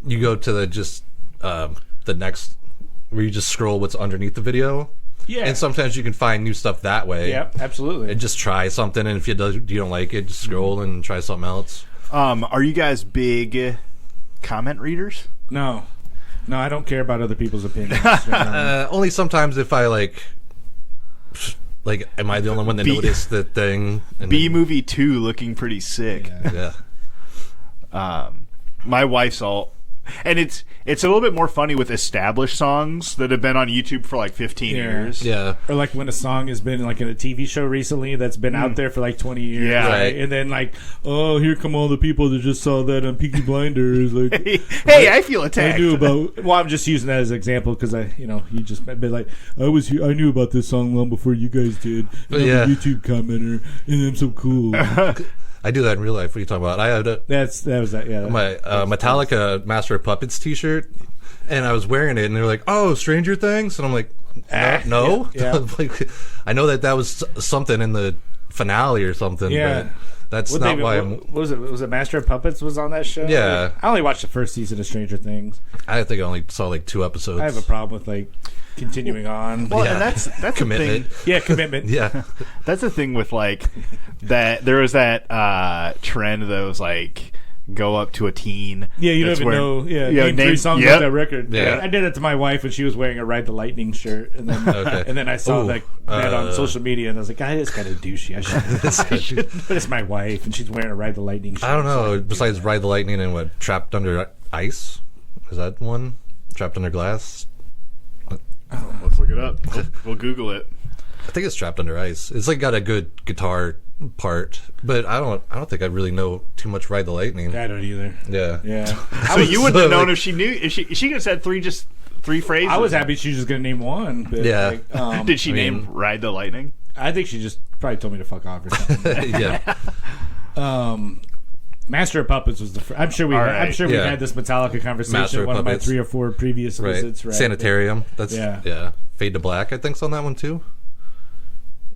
you go to the next where you just scroll what's underneath the video, yeah, and sometimes you can find new stuff that way. yeah, absolutely. And just try something, and if you don't like it, just scroll and try something else. Are you guys big comment readers? No, I don't care about other people's opinions. Only sometimes if I like Like, am I the only one that noticed the thing? And B movie 2 looking pretty sick. Yeah. My wife's all, and it's a little bit more funny with established songs that have been on YouTube for like 15 years. Yeah. Or like when a song has been like in a TV show recently that's been out there for like 20 years. Yeah. Right. And then like, oh, here come all the people that just saw that on Peaky Blinders. Like, Hey, I feel attacked. I knew about. Well, I'm just using that as an example because you just been like, I knew about this song long before you guys did. And I'm a YouTube commenter, and I'm so cool. I do that in real life. What are you talking about? I had my Metallica Master of Puppets T-shirt, and I was wearing it, and they were like, "Oh, Stranger Things," and I'm like, "No." Yeah. Like, I know that was something in the finale or something. Yeah. But that's not why I'm. What was it? Was it Master of Puppets was on that show? Yeah. Like, I only watched the first season of Stranger Things. I think I only saw like 2 episodes. I have a problem with like continuing on. Well, Yeah. and that's Commitment. the thing. Yeah, commitment. Yeah. That's the thing with like that. There was that trend that was like go up to a teen. Yeah, you don't that's even where- know. Yeah, Yeah, name 3 songs yep. off that record. Yeah. I did it to my wife when she was wearing a Ride the Lightning shirt, and then Okay. and then I saw Ooh, that on social media, and I was like, "It's kind of douchey." I should. But it's my wife, and she's wearing a Ride the Lightning shirt. I don't know. so Besides Ride the Lightning and what? Trapped Under Ice? Is that one? Trapped Under Glass? Let's look it up. We'll Google it. I think it's Trapped Under Ice. It's like got a good guitar part, but I don't think I really know too much Ride the Lightning. I don't either. Yeah. Yeah. So you wouldn't have known like- if she knew. If she could have said three phrases. I was happy she was just going to name one. But Yeah. Did she I mean- name Ride the Lightning? I think she just probably told me to fuck off or something. Yeah. Master of Puppets was the. I'm sure we. All I'm right. sure we've Yeah. had this Metallica conversation. Master of One of my Puppets. 3 or 4 previous Right. visits. Right. Sanitarium. That's Yeah. yeah. Fade to Black, I think's on that one too.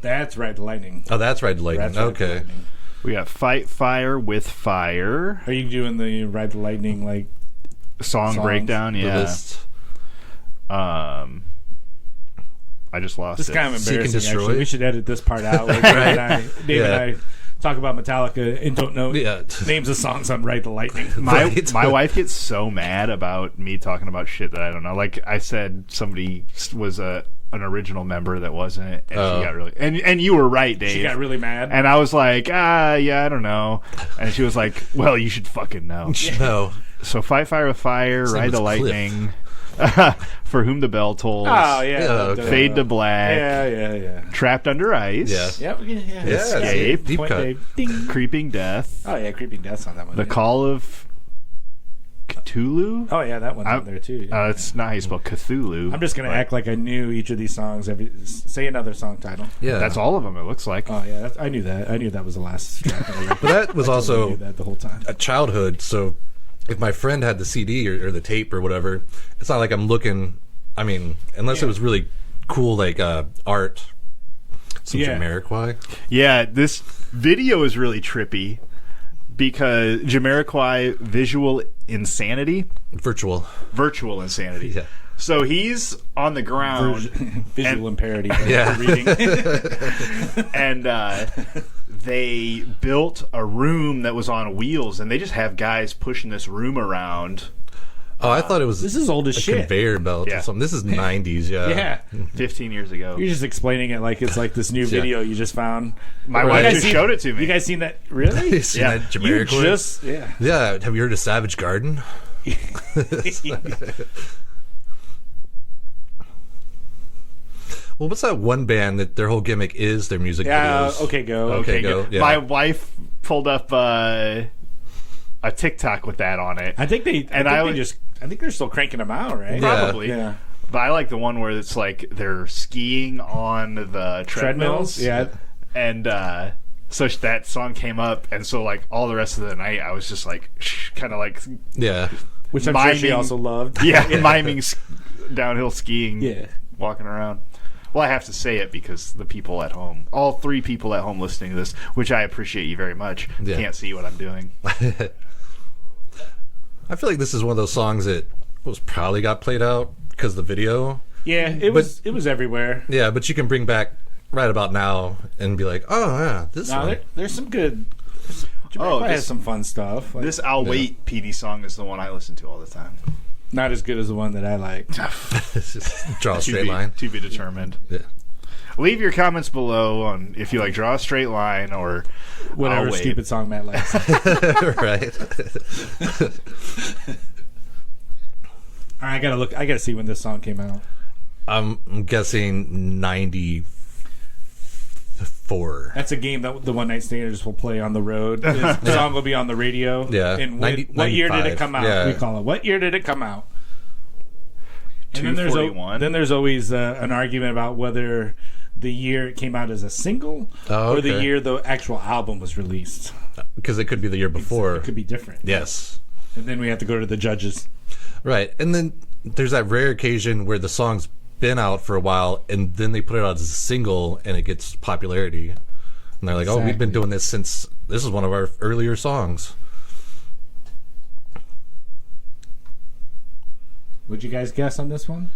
That's Ride the Lightning. Oh, that's Ride the Lightning. That's Ride the Okay. Lightning. We got Fight Fire with Fire Are you doing the Ride the Lightning like? song Songs. breakdown. The Yeah. list. I just lost This is it. kind of Seek and embarrassing. Destroy. Actually, we should edit this part out. Where Dave and I talk about Metallica and don't know Yeah. names of songs on Ride the Lightning. My Right. my wife gets so mad about me talking about shit that I don't know. Like I said, somebody was an original member that wasn't, and she got really and you were right, Dave. She got really mad. and I was like, yeah, I don't know. And she was like, well, you should fucking know. No. So Fight Fire with Fire, name Ride the was Cliff. Lightning, For Whom the Bell Tolls, Oh yeah, Yeah, okay. Fade to Black, Yeah. Trapped Under Ice, Yeah. Yeah. Escape, Deep Point cut. Dave. Ding. Creeping Death, Oh yeah, Creeping Death's on that one. The yeah. Call of Cthulhu. Oh yeah, that one's on there too. Yeah. It's not how you spell Cthulhu. I'm just gonna act like I knew each of these songs. Say another song title. Yeah. That's all of them. It looks like. Oh yeah, I knew that. I knew that was the last track. But that was I also knew that the whole time. a childhood. So if my friend had the CD or the tape or whatever, it's not like I'm looking. I mean, unless it was really cool, like art, some Yeah. Jamiroquai. Yeah, this video is really trippy because Jamiroquai visual insanity, Virtual. virtual insanity. Yeah. So he's on the ground Visual imparity. Yeah. Reading. and they built a room that was on wheels, and they just have guys pushing this room around. Oh, I thought it was This is old as a shit. conveyor belt Yeah. or something. This is 90s, yeah. Yeah. 15 years ago. You're just explaining it like it's like this new video you just found. My Right. wife You guys just seen- showed it to me. You guys seen that? Really? You seen Yeah. that You Jamiroquai? just yeah. Yeah. Have you heard of Savage Garden? Well, what's that one band that their whole gimmick is their music Yeah. videos? Okay, go. Okay, go. Yeah. My wife pulled up a TikTok with that on it. I think they. And I think they're still cranking them out, right? Yeah. Probably. Yeah. But I like the one where it's like they're skiing on the treadmills. Yeah. And so that song came up, and so like all the rest of the night, I was just like kind of like Yeah. Which I'm sure she Miming- also loved. miming downhill skiing, Yeah. walking around. Well, I have to say it because the people at home, all 3 people at home listening to this, which I appreciate you very much, Yeah. can't see what I'm doing. I feel like this is one of those songs that was probably got played out because the video. Yeah, it was everywhere. Yeah, but you can bring back right about now and be like, oh yeah, this No, one. there's some good. Jamiroquai has some fun stuff. Like, This I'll Wait PD song is the one I listen to all the time. not as good as the one that I like. It's just draw a To straight be- line. To be determined. Yeah. Leave your comments below on if you like Draw a Straight Line or Whatever I'll Wait. stupid song Matt likes. Right. All right, I gotta look. I gotta see when this song came out. I'm guessing 94. That's a game that the one night standers will play on the road. The song will be on the radio. Yeah. And what year did it come out? Yeah. We call it. What year did it come out? And then there's 241. there's always an argument about whether the year it came out as a single Oh, or the okay. year the actual album was released. Because it could be the year before. It could be different. Yes. And then we have to go to the judges. Right. And then there's that rare occasion where the song's been out for a while and then they put it out as a single and it gets popularity. And they're like, oh, we've been Exactly. doing this since this is one of our earlier songs. Would you guys guess on this one?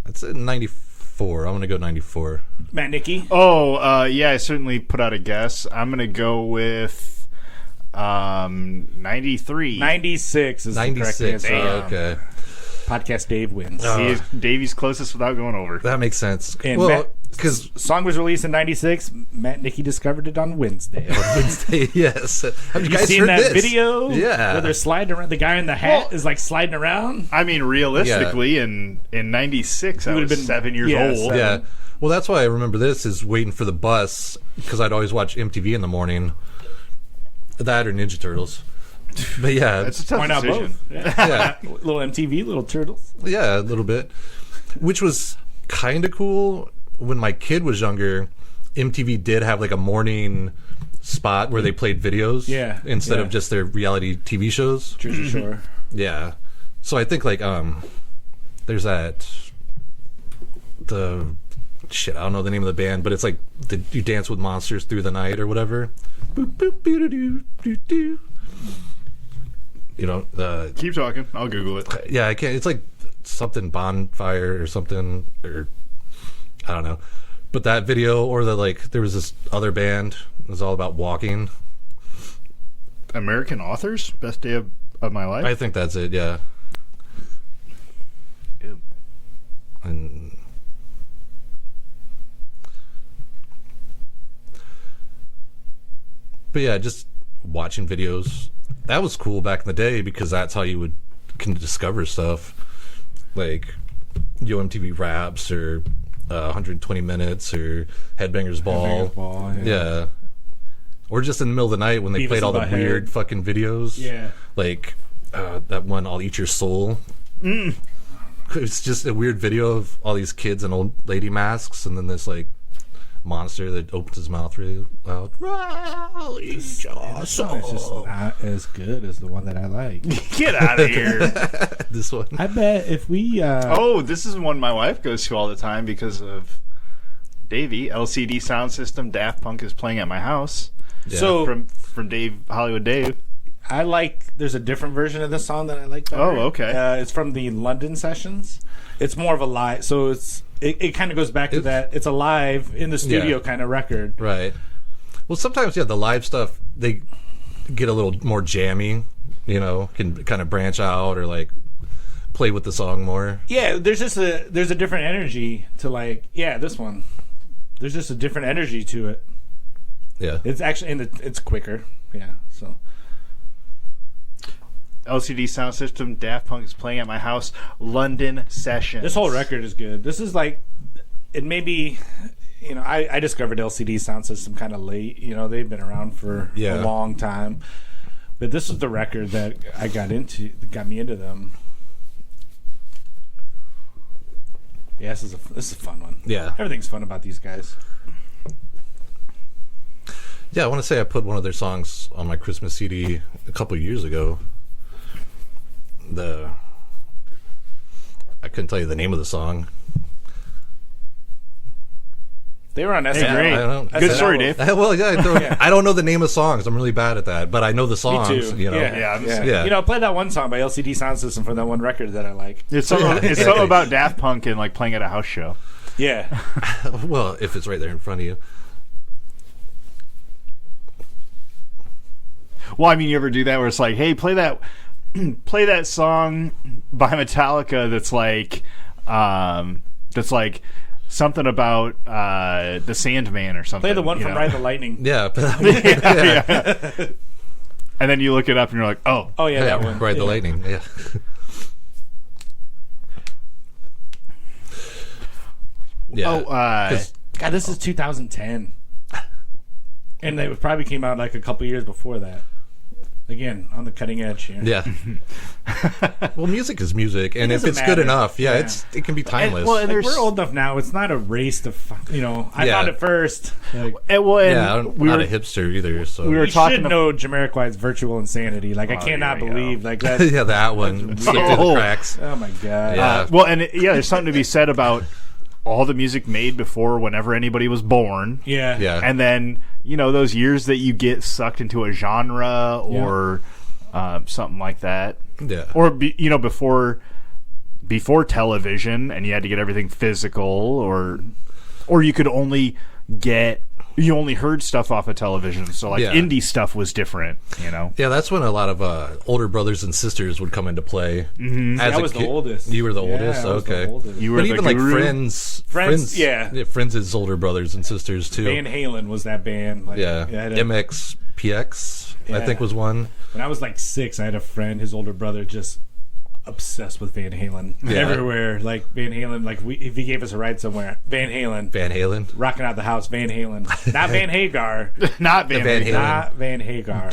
It's in 94. I'm going to go 94. Matt Nicky? Oh, yeah, I certainly put out a guess. I'm going to go with 93. 96 is the correct 96. answer. Oh, okay. Podcast Dave wins. Davey's closest without going over. That makes sense. And Well, Matt, because song was released in 96. Matt Nicky discovered it on Wednesday. Wednesday, yes. Have you You guys seen heard that this? video? Yeah. Where they're sliding around. The guy in the hat Well- is like sliding around. I mean, realistically, in 96, I would've was been- 7 years yeah, old. 7. Yeah. Well, that's why I remember this is waiting for the bus because I'd always watch MTV in the morning. That or Ninja Turtles. But yeah, It's a tough Why not decision. both? Yeah. yeah, Little MTV, little turtles. yeah, a little bit. Which was kind of cool when my kid was younger. MTV did have like a morning spot where they played videos, Yeah, instead yeah. of just their reality TV shows. Jersey Shore. Yeah. So I think like there's that the shit, I don't know the name of the band, but it's like you dance with monsters through the night or whatever. Boop, boop, doo, doo, doo, doo. You know, Keep talking. I'll Google it. yeah, I can't. It's like something bonfire or something, or I don't know. But that video, or the like, there was this other band. It was all about walking. American Authors? Best Day of My Life? I think that's it. Yeah. Ew. And but yeah, just watching videos. That was cool back in the day because that's how you can discover stuff like MTV Raps or 120 Minutes or Headbangers Ball. Headbangers Ball, Yeah. Or just in the middle of the night when they Beavis played all the and Butthead. weird fucking videos. Yeah. Like that one, I'll Eat Your Soul. It's just a weird video of all these kids in old lady masks and then this like monster that opens his mouth really loud. I'll eat your That song is just soul. not as good as the one that I like. Get out of here. This one. I bet if we... Oh, this is one my wife goes to all the time because of Davey. LCD Sound System, Daft Punk is playing at my house. Yeah. So From Dave, Hollywood Dave. I like... There's a different version of this song that I like better. Oh, okay. It's from the London sessions. It's more of a live... So it kind of goes back to that. It's a live, in the studio Yeah. kind of record. Right. Well, sometimes, yeah, the live stuff, they get a little more jammy, you know, can kind of branch out or like play with the song more. Yeah, there's a different energy to like... Yeah, this one. There's just a different energy to it. Yeah. It's actually... And it's quicker. Yeah, so... LCD Sound System, Daft Punk is playing at my house. London Sessions. This whole record is good. This is like, it may be, you know, I discovered LCD Sound System kind of late. You know, they've been around for Yeah. a long time. But this is the record that I got me into them. Yeah, this is a fun one. Yeah. Everything's fun about these guys. Yeah, I want to say I put one of their songs on my Christmas CD a couple years ago. I couldn't tell you the name of the song. They were on SNL. Hey, great. I don't- Good story, Dave. Well, yeah, I don't know the name of songs. I'm really bad at that, but I know the Me songs. too. You know. Yeah. Yeah. You know, play that one song by LCD Sound System from that one record that I like. It's something about Daft Punk and like playing at a house show. Yeah. Well, if it's right there in front of you. Well, I mean, you ever do that where it's like, hey, play that song by Metallica that's like something about the Sandman or something. Play the one you from know? Ride the Lightning. Yeah. Yeah. And then you look it up and you're like, oh. Oh yeah, that one. Ride the Lightning. Yeah. Yeah. Oh, 'Cause- God, this is 2010, and they probably came out like a couple years before that. Again, on the cutting edge here. yeah. Well, music is music, and if doesn't it's good matter. enough, yeah, Yeah. it can be timeless. well, Like, there's- we're old enough now. It's not a race to, I Yeah. found it first. Like, And, well, and yeah, I'm we not were, a hipster either. So we were you talking should ab- know Jamiroquai's Virtual Insanity. Like, I Oh, cannot here we go. believe like that. yeah, that one slipped through Oh. the cracks. Oh my god. Yeah. well, and there's something to be said about all the music made before whenever anybody was born. Yeah. Yeah. And then, those years that you get sucked into a genre or something like that. Yeah. Or, before television and you had to get everything physical or you could only you only heard stuff off of television. So, like, Yeah. indie stuff was different, Yeah, that's when a lot of older brothers and sisters would come into play. Mm-hmm. I was the oldest. You were the Yeah, oldest? I was the Okay. oldest. You were But the even like guru? Friends, yeah. Friends' older brothers and sisters too. Van Halen was that band. Like, Yeah, I had a- MXPX, I Yeah. think was one. When I was like 6, I had a friend, his older brother, just obsessed with Van Halen. Yeah. Everywhere, like Van Halen. Like if he gave us a ride somewhere, Van Halen. Van Halen. Rocking out the house, Van Halen. Not Van Hagar. Not Van Van Halen. Halen. Not Van Hagar.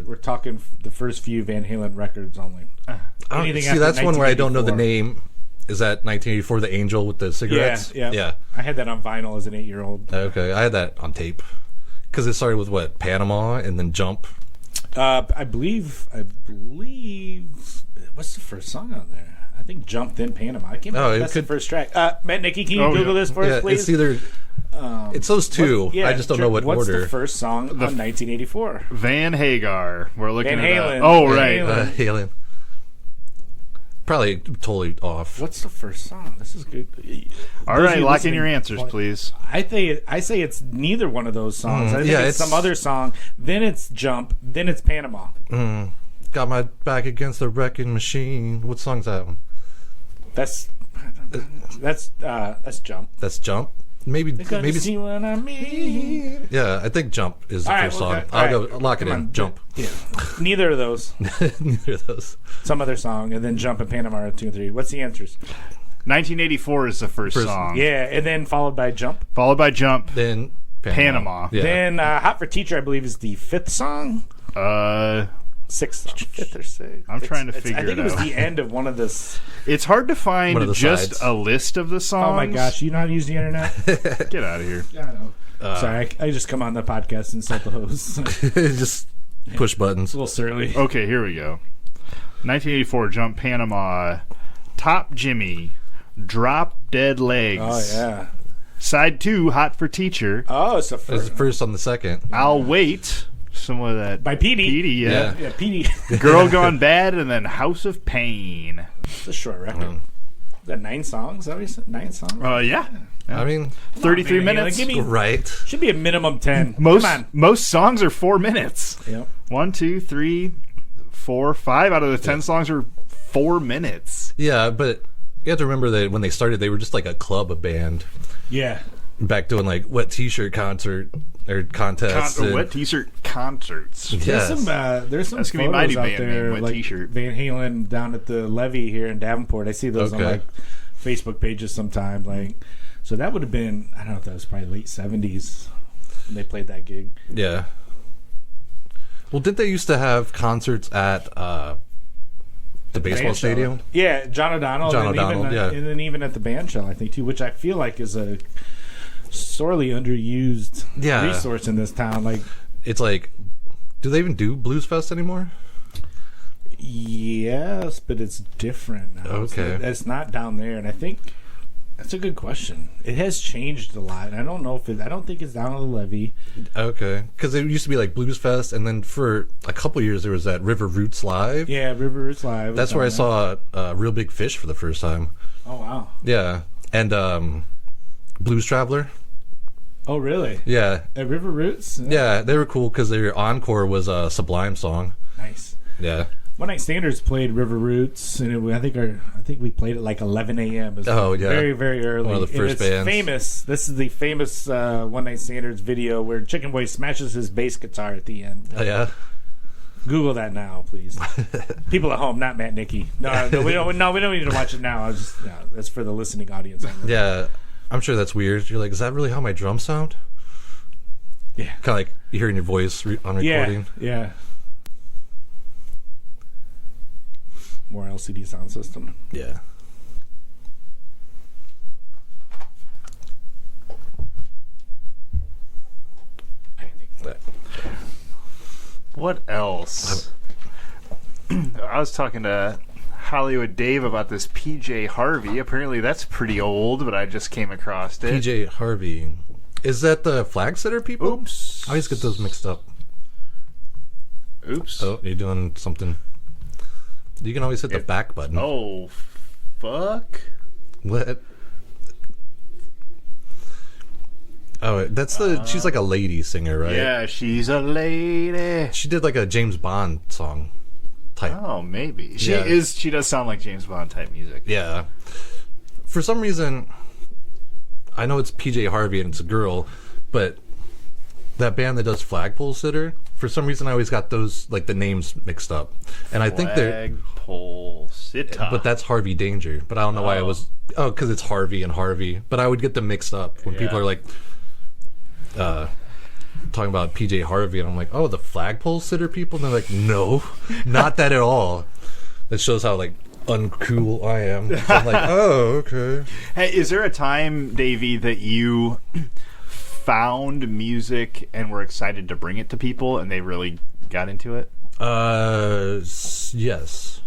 We're talking the first few Van Halen records only. Anything See, after that's one where I don't know the 1984. name. Is that 1984, The Angel with the cigarettes? Yeah, yeah. Yeah. I had that on vinyl as an 8-year-old. Okay, I had that on tape. Because it started with what? Panama and then Jump. I believe. What's the first song on there? I think Jump, then Panama. I can't Oh, remember. it That's the could- first track. Matt, Nikki, can you Oh, Google yeah. this for us, Yeah, please? it's either. It's those two. I just don't know what what's order. the first song on 1984? Van Hagar. We're looking Van at Halen. Oh, Van right. Halen. Halen. Probably totally off. What's the first song? This is good. All Those right, of you lock in your listening- answers, please. I say it's neither one of those songs. I think yeah, it's some it's- other song. Then it's Jump. Then it's Panama. Got my back against the wrecking machine. What song's that one? That's Jump. That's Jump. Maybe. Maybe see what I mean. Yeah, I think Jump is the All right, first well, song. all I'll right. go lock it Come in. on. Jump. Yeah. Neither of those. Neither of those. Some other song, and then Jump and Panama are 2 and 3. What's the answers? 1984 is the first song. Yeah, and then followed by Jump. Followed by Jump. Then Panama. Yeah. Then Hot for Teacher, I believe, is the 5th song. 6th song. 5th or 6th. I'm trying to I figure think it it was out. the end of one of this. It's hard to One find of the just sides. a list of the songs. Oh my gosh, you know how to use the internet? Get out of here. I know. Sorry, I just come on the podcast and insult the host. It's Just push buttons. a little surly. Okay, here we go. 1984, Jump, Panama, Top Jimmy, Drop Dead Legs. Oh, yeah. Side 2, Hot for Teacher. Oh, it's the It's first. the first on the second. I'll Wait. Some of that. By Petey. Petey, yeah. Yeah, Petey. Girl Gone Bad, and then House of Pain. It's a short record. Is that 9 songs? Is that what you said? 9 songs? Yeah. I mean, 33 Van Halen, minutes. give me- right. Should be a minimum 10. Most Come on. most songs are 4 minutes. Yep. 1, 2, 3, 4, 5 out of the 10 songs are 4 minutes. Yeah, but you have to remember that when they started, they were just like a club band. Yeah. Back doing like wet T-shirt concert or contests. and- Wet T-shirt concerts. Yes. There's some That's gonna be my photos new out band there, name, Wet like T-shirt. Van Halen down at the levee here in Davenport. I see those on Okay. like Facebook pages sometimes. Like, so that would have been, I don't know if that was probably late 70s when they played that gig. Yeah. Well, didn't they used to have concerts at the baseball Band shell. stadium? Yeah, John O'Donnell. John and then O'Donnell, even, yeah. and then even at the band shell, I think too, which I feel like is a sorely underused Yeah. resource in this town. Like, It's like, do they even do Blues Fest anymore? yes, but it's different now. Okay. It's not down there, and I think that's a good question. It has changed a lot, and I don't know if I don't think it's down on the levee. Okay, because it used to be like Blues Fest, and then for a couple years there was that River Roots Live. Yeah, River Roots Live. That's where I saw Real Big Fish for the first time. Oh wow. Yeah, and Blues Traveler. Oh really? Yeah, At River Roots. yeah, they were cool because their encore was a Sublime song. Nice. Yeah, One Night Standards played River Roots, and I think we played it like 11 a.m. It was very, very early. One of the first bands. Famous. This is the famous One Night Standards video where Chicken Boy smashes his bass guitar at the end. Oh yeah. Google that now, please. People at home, not Matt Nicky. No, we don't. No, we don't need to watch it now. That's for the listening audience. Yeah, I'm sure that's weird. You're like, is that really how my drums sound? Yeah, kind of like you hearing your voice on recording. Yeah. More LCD sound system. Yeah. What else? I was talking to Hollywood Dave about this PJ Harvey. Apparently that's pretty old, but I just came across it. PJ Harvey. Is that the flag sitter people? Oops. I always get those mixed up. Oops. Oh, you're doing something. You can always hit the back button. Oh, fuck. What? Oh, that's she's like a lady singer, right? Yeah, she's a lady. She did like a James Bond song type. Oh, maybe. Yeah. She does sound like James Bond type music. Yeah. For some reason, I know it's PJ Harvey and it's a girl, but that band that does Flagpole Sitter, for some reason I always got those, like, the names mixed up. And I think they're... Flagpole Sitter. But that's Harvey Danger. But I don't know why it was... Oh, because it's Harvey and Harvey. But I would get them mixed up when people are like... talking about PJ Harvey, and I'm like, oh, the Flagpole Sitter people? And they're like, no, not that at all. That shows how, like, uncool I am. So I'm like, oh, okay. Hey, is there a time, Davey, that you found music and were excited to bring it to people and they really got into it? Yes.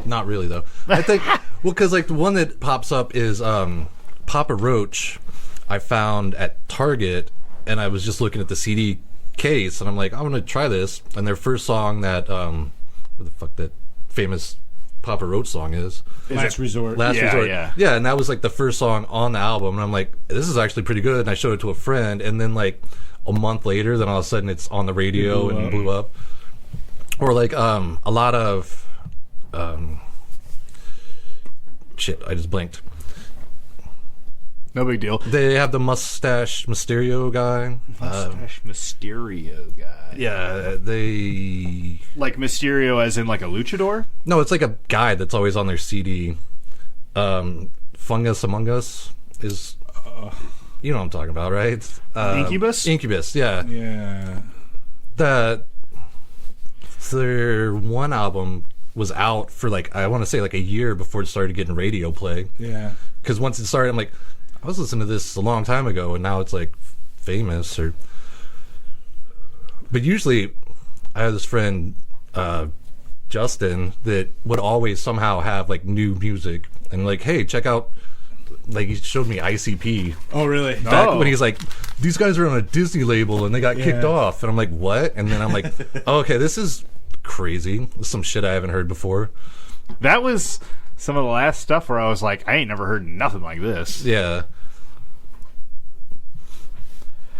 Not really, though. I think, well, because, like, the one that pops up is Papa Roach I found at Target, and I was just looking at the CD case, and I'm like, I'm going to try this. And their first song that, where the fuck that famous Papa Roach song is? Last Resort. Last Resort. Yeah, and that was like the first song on the album, and I'm like, this is actually pretty good. And I showed it to a friend, and then like a month later, then all of a sudden it's on the radio and blew up. Or like a lot of shit, I just blanked. No big deal. They have the Mustache Mysterio guy. Mustache Mysterio guy. Yeah, they... Like Mysterio as in like a luchador? No, it's like a guy that's always on their CD. Fungus Among Us is... you know what I'm talking about, right? Incubus? Incubus, yeah. Yeah. Their one album was out for like, I want to say like a year before it started getting radio play. Yeah. Because once it started, I'm like, I was listening to this a long time ago, and now it's like famous. But usually, I have this friend, Justin, that would always somehow have like new music, and like, hey, check out. Like he showed me ICP. Oh, really? Back when he's like, these guys are on a Disney label and they got kicked off, and I'm like, what? And then I'm like, oh, okay, this is crazy. This is some shit I haven't heard before. That was some of the last stuff where I was like, I ain't never heard nothing like this. Yeah.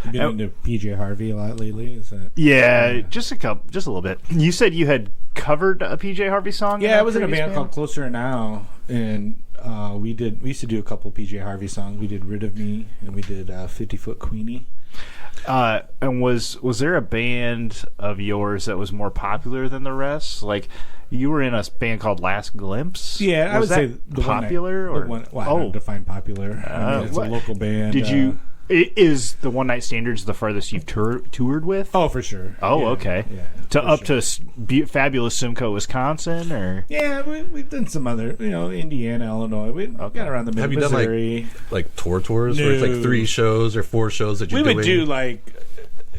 You've been into PJ Harvey a lot lately? Is that... Yeah, just a little bit. You said you had covered a PJ Harvey song? Yeah, I was in a band called Closer Now, and we used to do a couple PJ Harvey songs. We did Rid of Me, and we did 50-Foot Queenie. And was there a band of yours that was more popular than the rest? Like, you were in a band called Last Glimpse? Yeah, I would say the popular? I don't define popular. It's a local band. Did you... Is the One Night Standards the farthest you've toured with? Oh, for sure. Oh, yeah. Okay. Yeah, up to fabulous Simcoe, Wisconsin, or yeah, we've done some other, Indiana, Illinois. We got around the Have you Missouri. done like tours where it's like 3 shows or 4 shows that you're doing? We would do like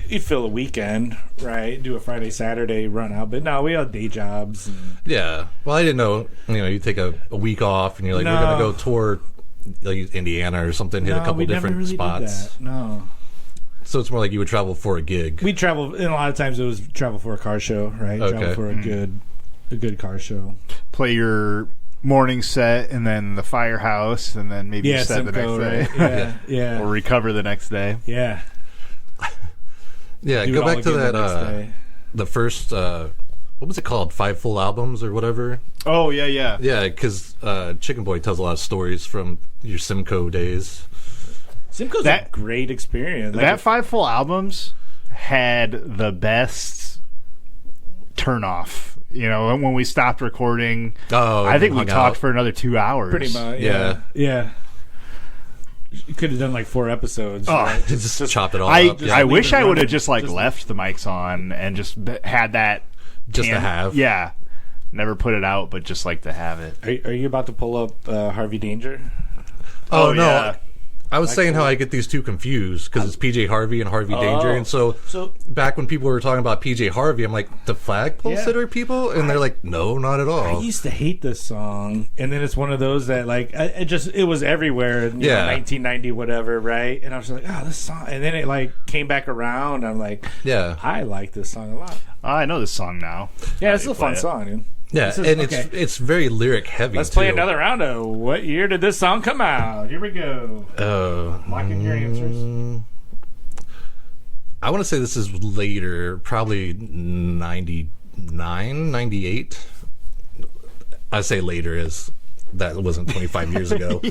you'd fill a weekend, right? Do a Friday, Saturday run out, but no, we had day jobs. Yeah. Well, I didn't know. You take a week off and you're like, we're gonna go tour. Like Indiana or something, hit a couple different really spots. Did that. No, so it's more like you would travel for a gig. We travel, and a lot of times it was travel for a car show, right? Okay. Travel for a good car show. Play your morning set, and then the firehouse, and then maybe set the next day. Right? Yeah. Or recover the next day. Yeah. Yeah. Do go back to that. The first what was it called? 5 full albums or whatever. Oh yeah, yeah. Yeah, because Chicken Boy tells a lot of stories from your Simcoe days. Simcoe's a great experience. That 5 full albums had the best turn off. You know, when we stopped recording, I think we talked for another 2 hours. Pretty much. Yeah. You could have done like 4 episodes. Oh, right? just chop it all I up. I wish I would have just left the mics on and just had that. Just to have. Yeah. Never put it out, but just like to have it. Are you about to pull up Harvey Danger? Oh, no. Yeah. I was saying how I get these two confused because it's PJ Harvey and Harvey Danger. And so back when people were talking about PJ Harvey, I'm like, the flagpole sitter people? And they're like, no, not at all. I used to hate this song. And then it's one of those that, like, it was everywhere in 1990, whatever, right? And I was like, oh, this song. And then it, like, came back around. I'm like, I like this song a lot. I know this song now. Yeah, it's a fun song, dude. Yeah, it's very lyric heavy. Let's play another round of what year did this song come out? Here we go. Lock in your answers. I want to say this is later, probably 99, 98. I say later as that wasn't 25 years ago.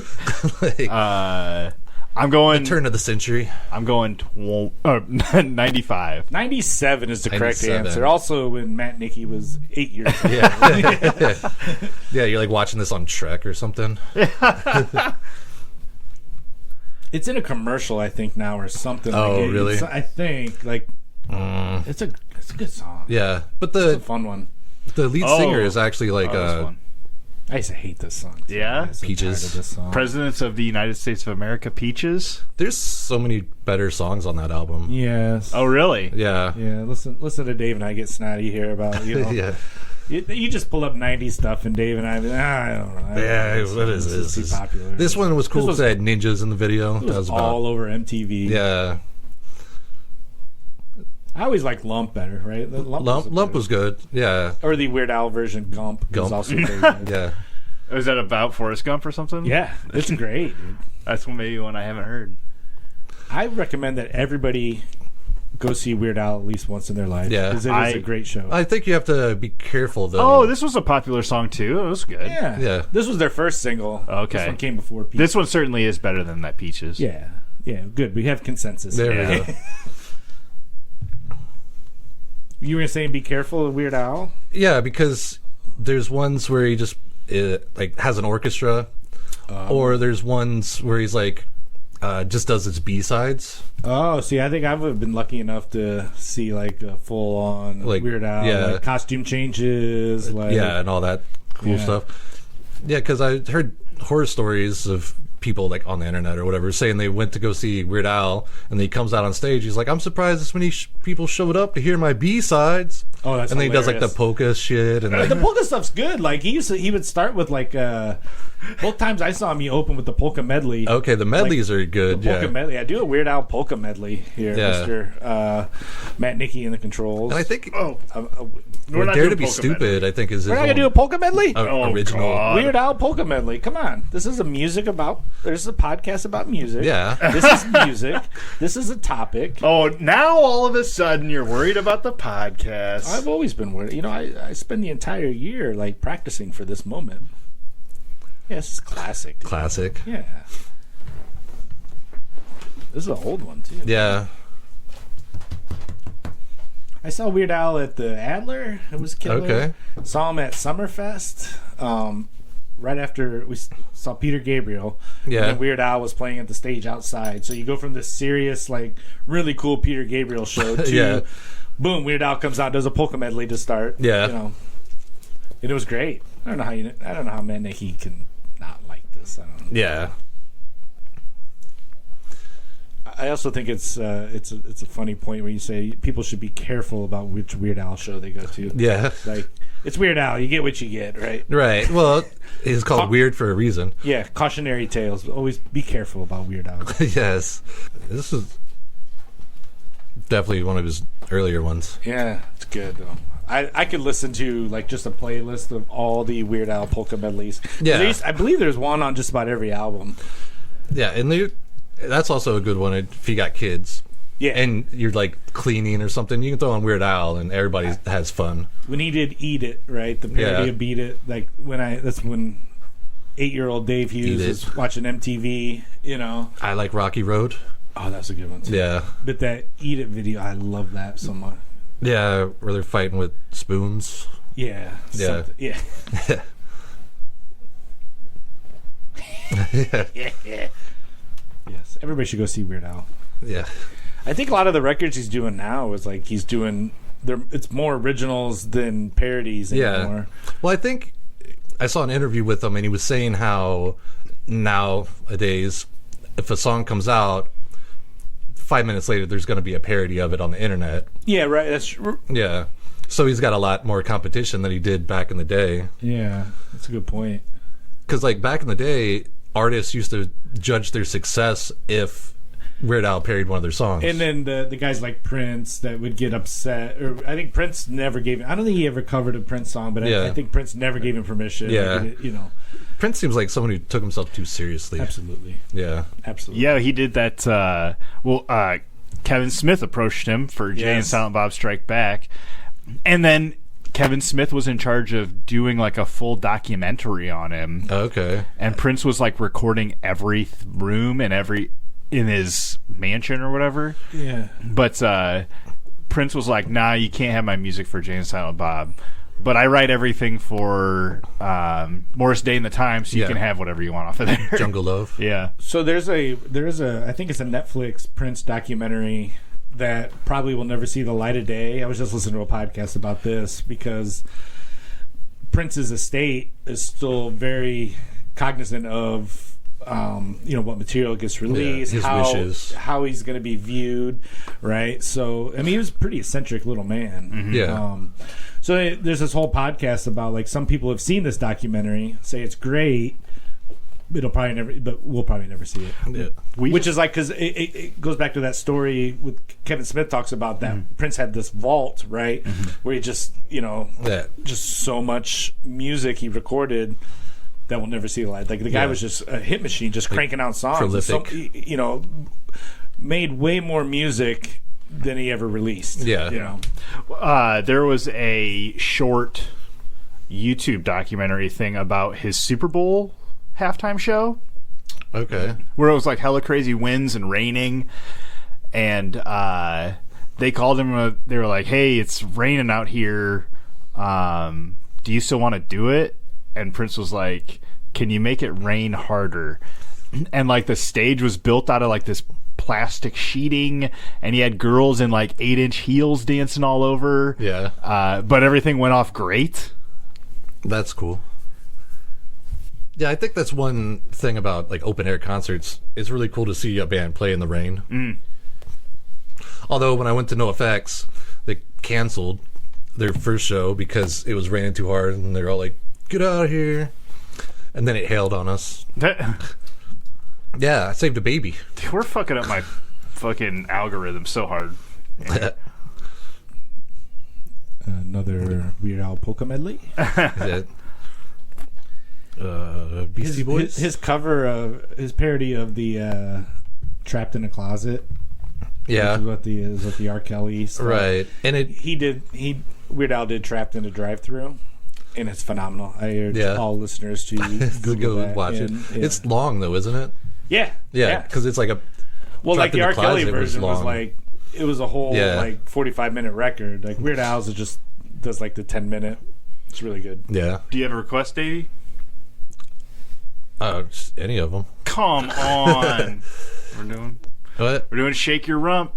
I'm going the turn of the century. I'm going 95. 97 is the correct 97. answer. Also, when Matt Nicky was 8 years old. Yeah, you're like watching this on Trek or something. It's in a commercial, I think, now or something. Oh, really? I think like it's a good song. Yeah, but It's a fun one. the lead singer is actually like I used to hate this song. Too. Yeah? I'm so Peaches. tired of this song. Presidents of the United States of America, Peaches. there's so many better songs on that album. Yes. Oh, really? Yeah. Yeah. Listen to Dave and I get snotty here about Yeah. You just pull up 90s stuff and Dave and I don't know. Yeah, what is this? this? Too popular. This one was cool because they had ninjas in the video. It was all over MTV. Yeah. I always like Lump better, right? The Lump was good. Yeah. Or the Weird Al version, Gump. Was also very good. Yeah. Was that about Forrest Gump or something? Yeah, it's great, dude. That's maybe one I haven't heard. I recommend that everybody go see Weird Al at least once in their life. Yeah. Because it is a great show. I think you have to be careful, though. Oh, this was a popular song, too. It was good. Yeah. Yeah. This was their first single. Okay. This one came before Peaches. This one certainly is better than that Peaches. Yeah. Yeah, good. We have consensus. There we go. You were saying be careful of Weird Al? Yeah, because there's ones where he just like has an orchestra, or there's ones where he's like just does his B-sides. Oh, see, I think I've been lucky enough to see like a full-on Like, Weird Al, like costume changes, like and all that cool stuff. Yeah, because I heard horror stories of people like on the internet or whatever saying they went to go see Weird Al, and then he comes out on stage. He's like, "I'm surprised this many people showed up to hear my B-sides." Oh, that's and then he does like the hilarious. polka shit and like, the polka stuff's good. Like he would start with like both times I saw him, he opened with the polka medley. okay, the medleys are good. Polka Yeah, medley. I do a Weird Al polka medley here, Yeah. Mr. Matt Nicky in the controls. and I think We're not Dare doing to Be polka Stupid. medley. I think is his we're not gonna own do a polka medley. original. God. Weird Al polka medley. Come on, this is a music about. There's a podcast about music. Yeah. This is music. This is a topic. Oh, now all of a sudden you're worried about the podcast. I've always been worried. You know, I spend the entire year like practicing for this moment. Yeah, this is classic. dude. Classic. Yeah. This is an old one too. Yeah. I saw Weird Al at the Adler. It was killer. Okay. Saw him at Summerfest. Right after we saw Peter Gabriel. Yeah. And Weird Al was playing at the stage outside. So you go from this serious, like, really cool Peter Gabriel show to Yeah. boom, Weird Al comes out, does a polka medley to start. Yeah. You know. And it was great. I don't know how Matt Nicky can not like this. I don't know. Yeah. I also think it's a funny point where you say people should be careful about which Weird Al show they go to. Yeah. Like, it's Weird Al. You get what you get, right? Right. Well, it's called Weird for a reason. Yeah, cautionary tales. Always be careful about Weird Al. Yes. This is definitely one of his earlier ones. Yeah, it's good though. I could listen to like just a playlist of all the Weird Al polka medleys. 'Cause Yeah. I believe there's one on just about every album. Yeah, and that's also a good one if you got kids. Yeah. and you're like cleaning or something, you can throw on Weird Al and everybody has fun. When he did Eat It, right? The parody Yeah. of Beat It. Like, that's when 8-year-old Dave Hughes Eat It. was watching MTV, you know. I like Rocky Road. Oh, that's a good one, too. Yeah. But that Eat It video, I love that so much. Yeah, where they're fighting with spoons. Yeah. Yeah. Yeah. Yes. Everybody should go see Weird Al. Yeah. I think a lot of the records he's doing now is like he's doing... It's more originals than parodies anymore. Well, I think I saw an interview with him, and he was saying how nowadays, if a song comes out, 5 minutes later, there's going to be a parody of it on the internet. Yeah, right. That's Yeah. So he's got a lot more competition than he did back in the day. yeah. That's a good point. Because, like, back in the day, artists used to judge their success if Weird Al parodied one of their songs. And then the guys like Prince that would get upset, or I think Prince never gave. I don't think he ever covered a Prince song, but Yeah. I think Prince never gave him permission. Yeah. Like, you know, Prince seems like someone who took himself too seriously. absolutely, Yeah. absolutely. Yeah, he did that. Kevin Smith approached him for Jay and Yes. Silent Bob Strike Back, and then Kevin Smith was in charge of doing like a full documentary on him. Okay. And Prince was like recording every room and in his mansion or whatever. Yeah. But Prince was like, "Nah, you can't have my music for Jay and Silent Bob. But I write everything for Morris Day and the Times, so you Yeah. can have whatever you want off of there." Jungle Love. Yeah. So there is a I think it's a Netflix Prince documentary that probably will never see the light of day. I was just listening to a podcast about this because Prince's estate is still very cognizant of what material gets released, his wishes. how he's going to be viewed, right? So I mean, he was a pretty eccentric little man. Yeah. So there's this whole podcast about like some people have seen this documentary, say it's great. We'll probably never see it. Yeah. Which is like because it goes back to that story with Kevin Smith talks about that Prince had this vault, right, where he just Yeah. just so much music he recorded that will never see the light. Like the guy Yeah. was just a hit machine, just cranking out songs. prolific. So, made way more music than he ever released. Yeah. There was a short YouTube documentary thing about his Super Bowl halftime show Okay. where it was like hella crazy winds and raining, and they called him. They were like, "Hey, it's raining out here. Do you still want to do it?" And Prince was like, "Can you make it rain harder?" And like the stage was built out of like this plastic sheeting, and he had girls in like 8-inch heels dancing all over. Yeah. But everything went off great. That's cool. Yeah, I think that's one thing about like open air concerts. It's really cool to see a band play in the rain. Although when I went to NoFX, they canceled their first show because it was raining too hard, and they're all like, "Get out of here!" And then it hailed on us. Yeah, I saved a baby. We're fucking up my fucking algorithm so hard. Another Weird Al polka medley. Yeah. Beastie Boys. His cover of his parody of the "Trapped in a Closet." Yeah. Which is what the R. Kelly stuff. Right. And Weird Al did "Trapped in a Drive-Thru," and it's phenomenal. I urge all listeners to Google go that watch it. and, It's long though, isn't it? yeah. Yeah, because it's like a Well, like Trapped in the a R. Kelly Closet was version was long. like it was a whole like 45-minute record. Like Weird Al's is just does like the 10-minute. It's really good. yeah. Do you have a request, Davey? Just any of them. Come on. What? We're doing Shake Your Rump.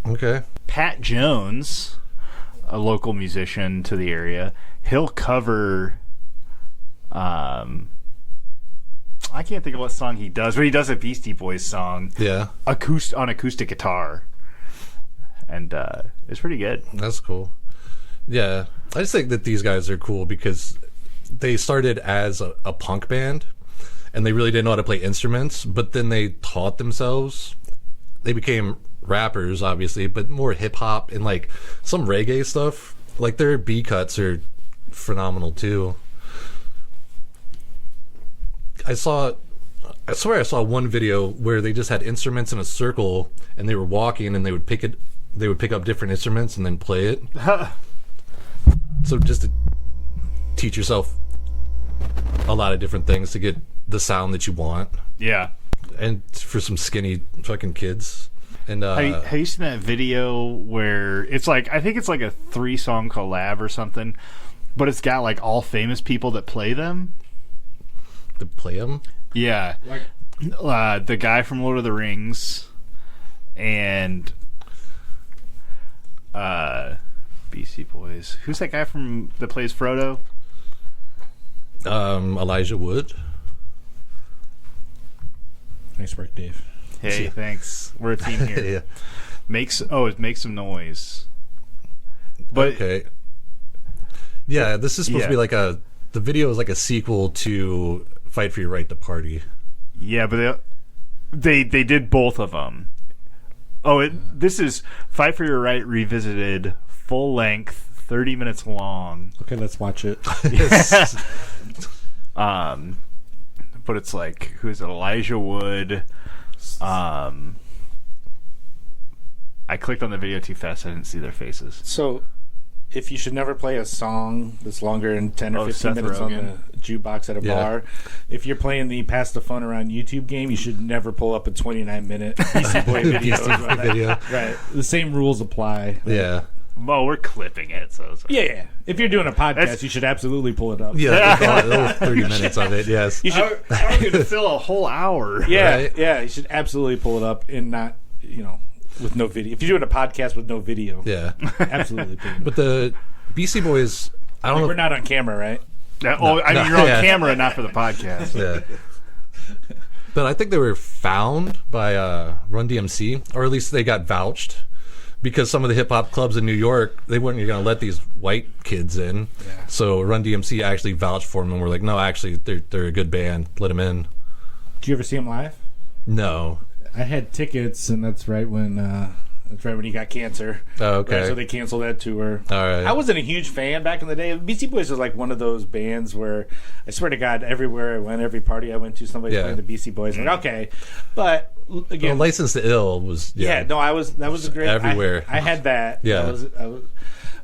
Okay. Pat Jones, a local musician to the area, he'll cover I can't think of what song he does, but he does a Beastie Boys song Yeah, on acoustic guitar. And it's pretty good. that's cool. Yeah, I just think that these guys are cool because they started as a punk band, and they really didn't know how to play instruments, but then they taught themselves. They became rappers, obviously, but more hip-hop and, like, some reggae stuff. Like, their B-cuts are phenomenal, too. I saw I swear I saw one video where they just had instruments in a circle and they were walking and they would pick up different instruments and then play it. So just to teach yourself a lot of different things to get the sound that you want. Yeah. And for some skinny fucking kids. And have you seen that video where it's like, I think it's like a 3-song collab or something, but it's got like all famous people that play them? to play them? Yeah. The guy from Lord of the Rings and BC Boys. Who's that guy that plays Frodo? Elijah Wood. Nice work, Dave. Hey, thanks. We're a team here. Yeah. It makes some noise. But okay. Yeah, this is supposed to be like the video is like a sequel to Fight for Your Right to Party. yeah, but they did both of them. Oh, this is Fight for Your Right revisited, full length, 30 minutes long. Okay, let's watch it. But it's like, who's it? Elijah Wood. I clicked on the video too fast. I didn't see their faces. So, if you should never play a song that's longer than 10 or 15 Seth minutes Rogen. on the jukebox at a bar, if you're playing the Pass the Phone Around YouTube game, you should never pull up a 29-minute PC Boy video. video. Right. The same rules apply. Yeah. Well, we're clipping it, so it's okay. Yeah. If you're doing a podcast, you should absolutely pull it up. Yeah, those 30 minutes of it, yes. You should, I'm going to fill a whole hour. yeah, Right? yeah. You should absolutely pull it up and not, with no video. If you're doing a podcast with no video, Yeah. absolutely pull it up. But the BC Boys, I don't know. We're not on camera, right? I mean, you're on camera, not for the podcast. Yeah. But I think they were found by Run DMC, or at least they got vouched, because some of the hip hop clubs in New York, they weren't going to let these white kids in. Yeah. So Run DMC actually vouched for them and were like, no, actually, they're a good band. Let them in. Did you ever see them live? No. I had tickets, and that's right when he got cancer. Oh, okay. Right, so they canceled that tour. All right. I wasn't a huge fan back in the day. BC Boys was like one of those bands where I swear to God, everywhere I went, every party I went to, somebody playing the BC Boys. Like, okay, but again, License to Ill was that was a great everywhere. I had that. Yeah.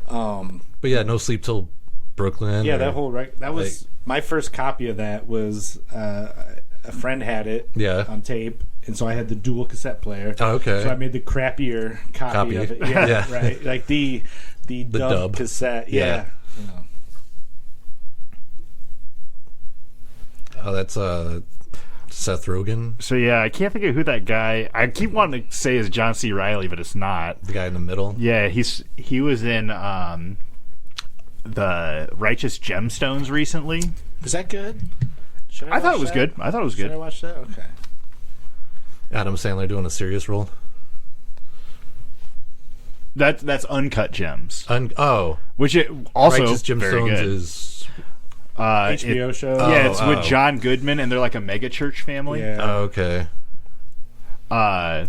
But yeah, No Sleep Till Brooklyn. Yeah, or- that whole that was my first copy of that. Was a friend had it on tape, and so I had the dual cassette player. Oh, okay. So I made the crappier copy of it. Yeah, Yeah. right. Like the dub cassette. Yeah. Oh, that's Seth Rogen, So yeah, I can't think of who that guy. I keep wanting to say is John C. Reilly, but it's not. the guy in the middle. Yeah, he was in the Righteous Gemstones recently. Is that good? I thought it was good. I thought it was Should I good. watch that? Okay. Adam Sandler doing a serious role. That's Uncut Gems, Oh, which it also Righteous very Gemstones good. is. HBO show. Yeah, it's with oh. John Goodman, and they're like a mega church family. Yeah. Oh, okay.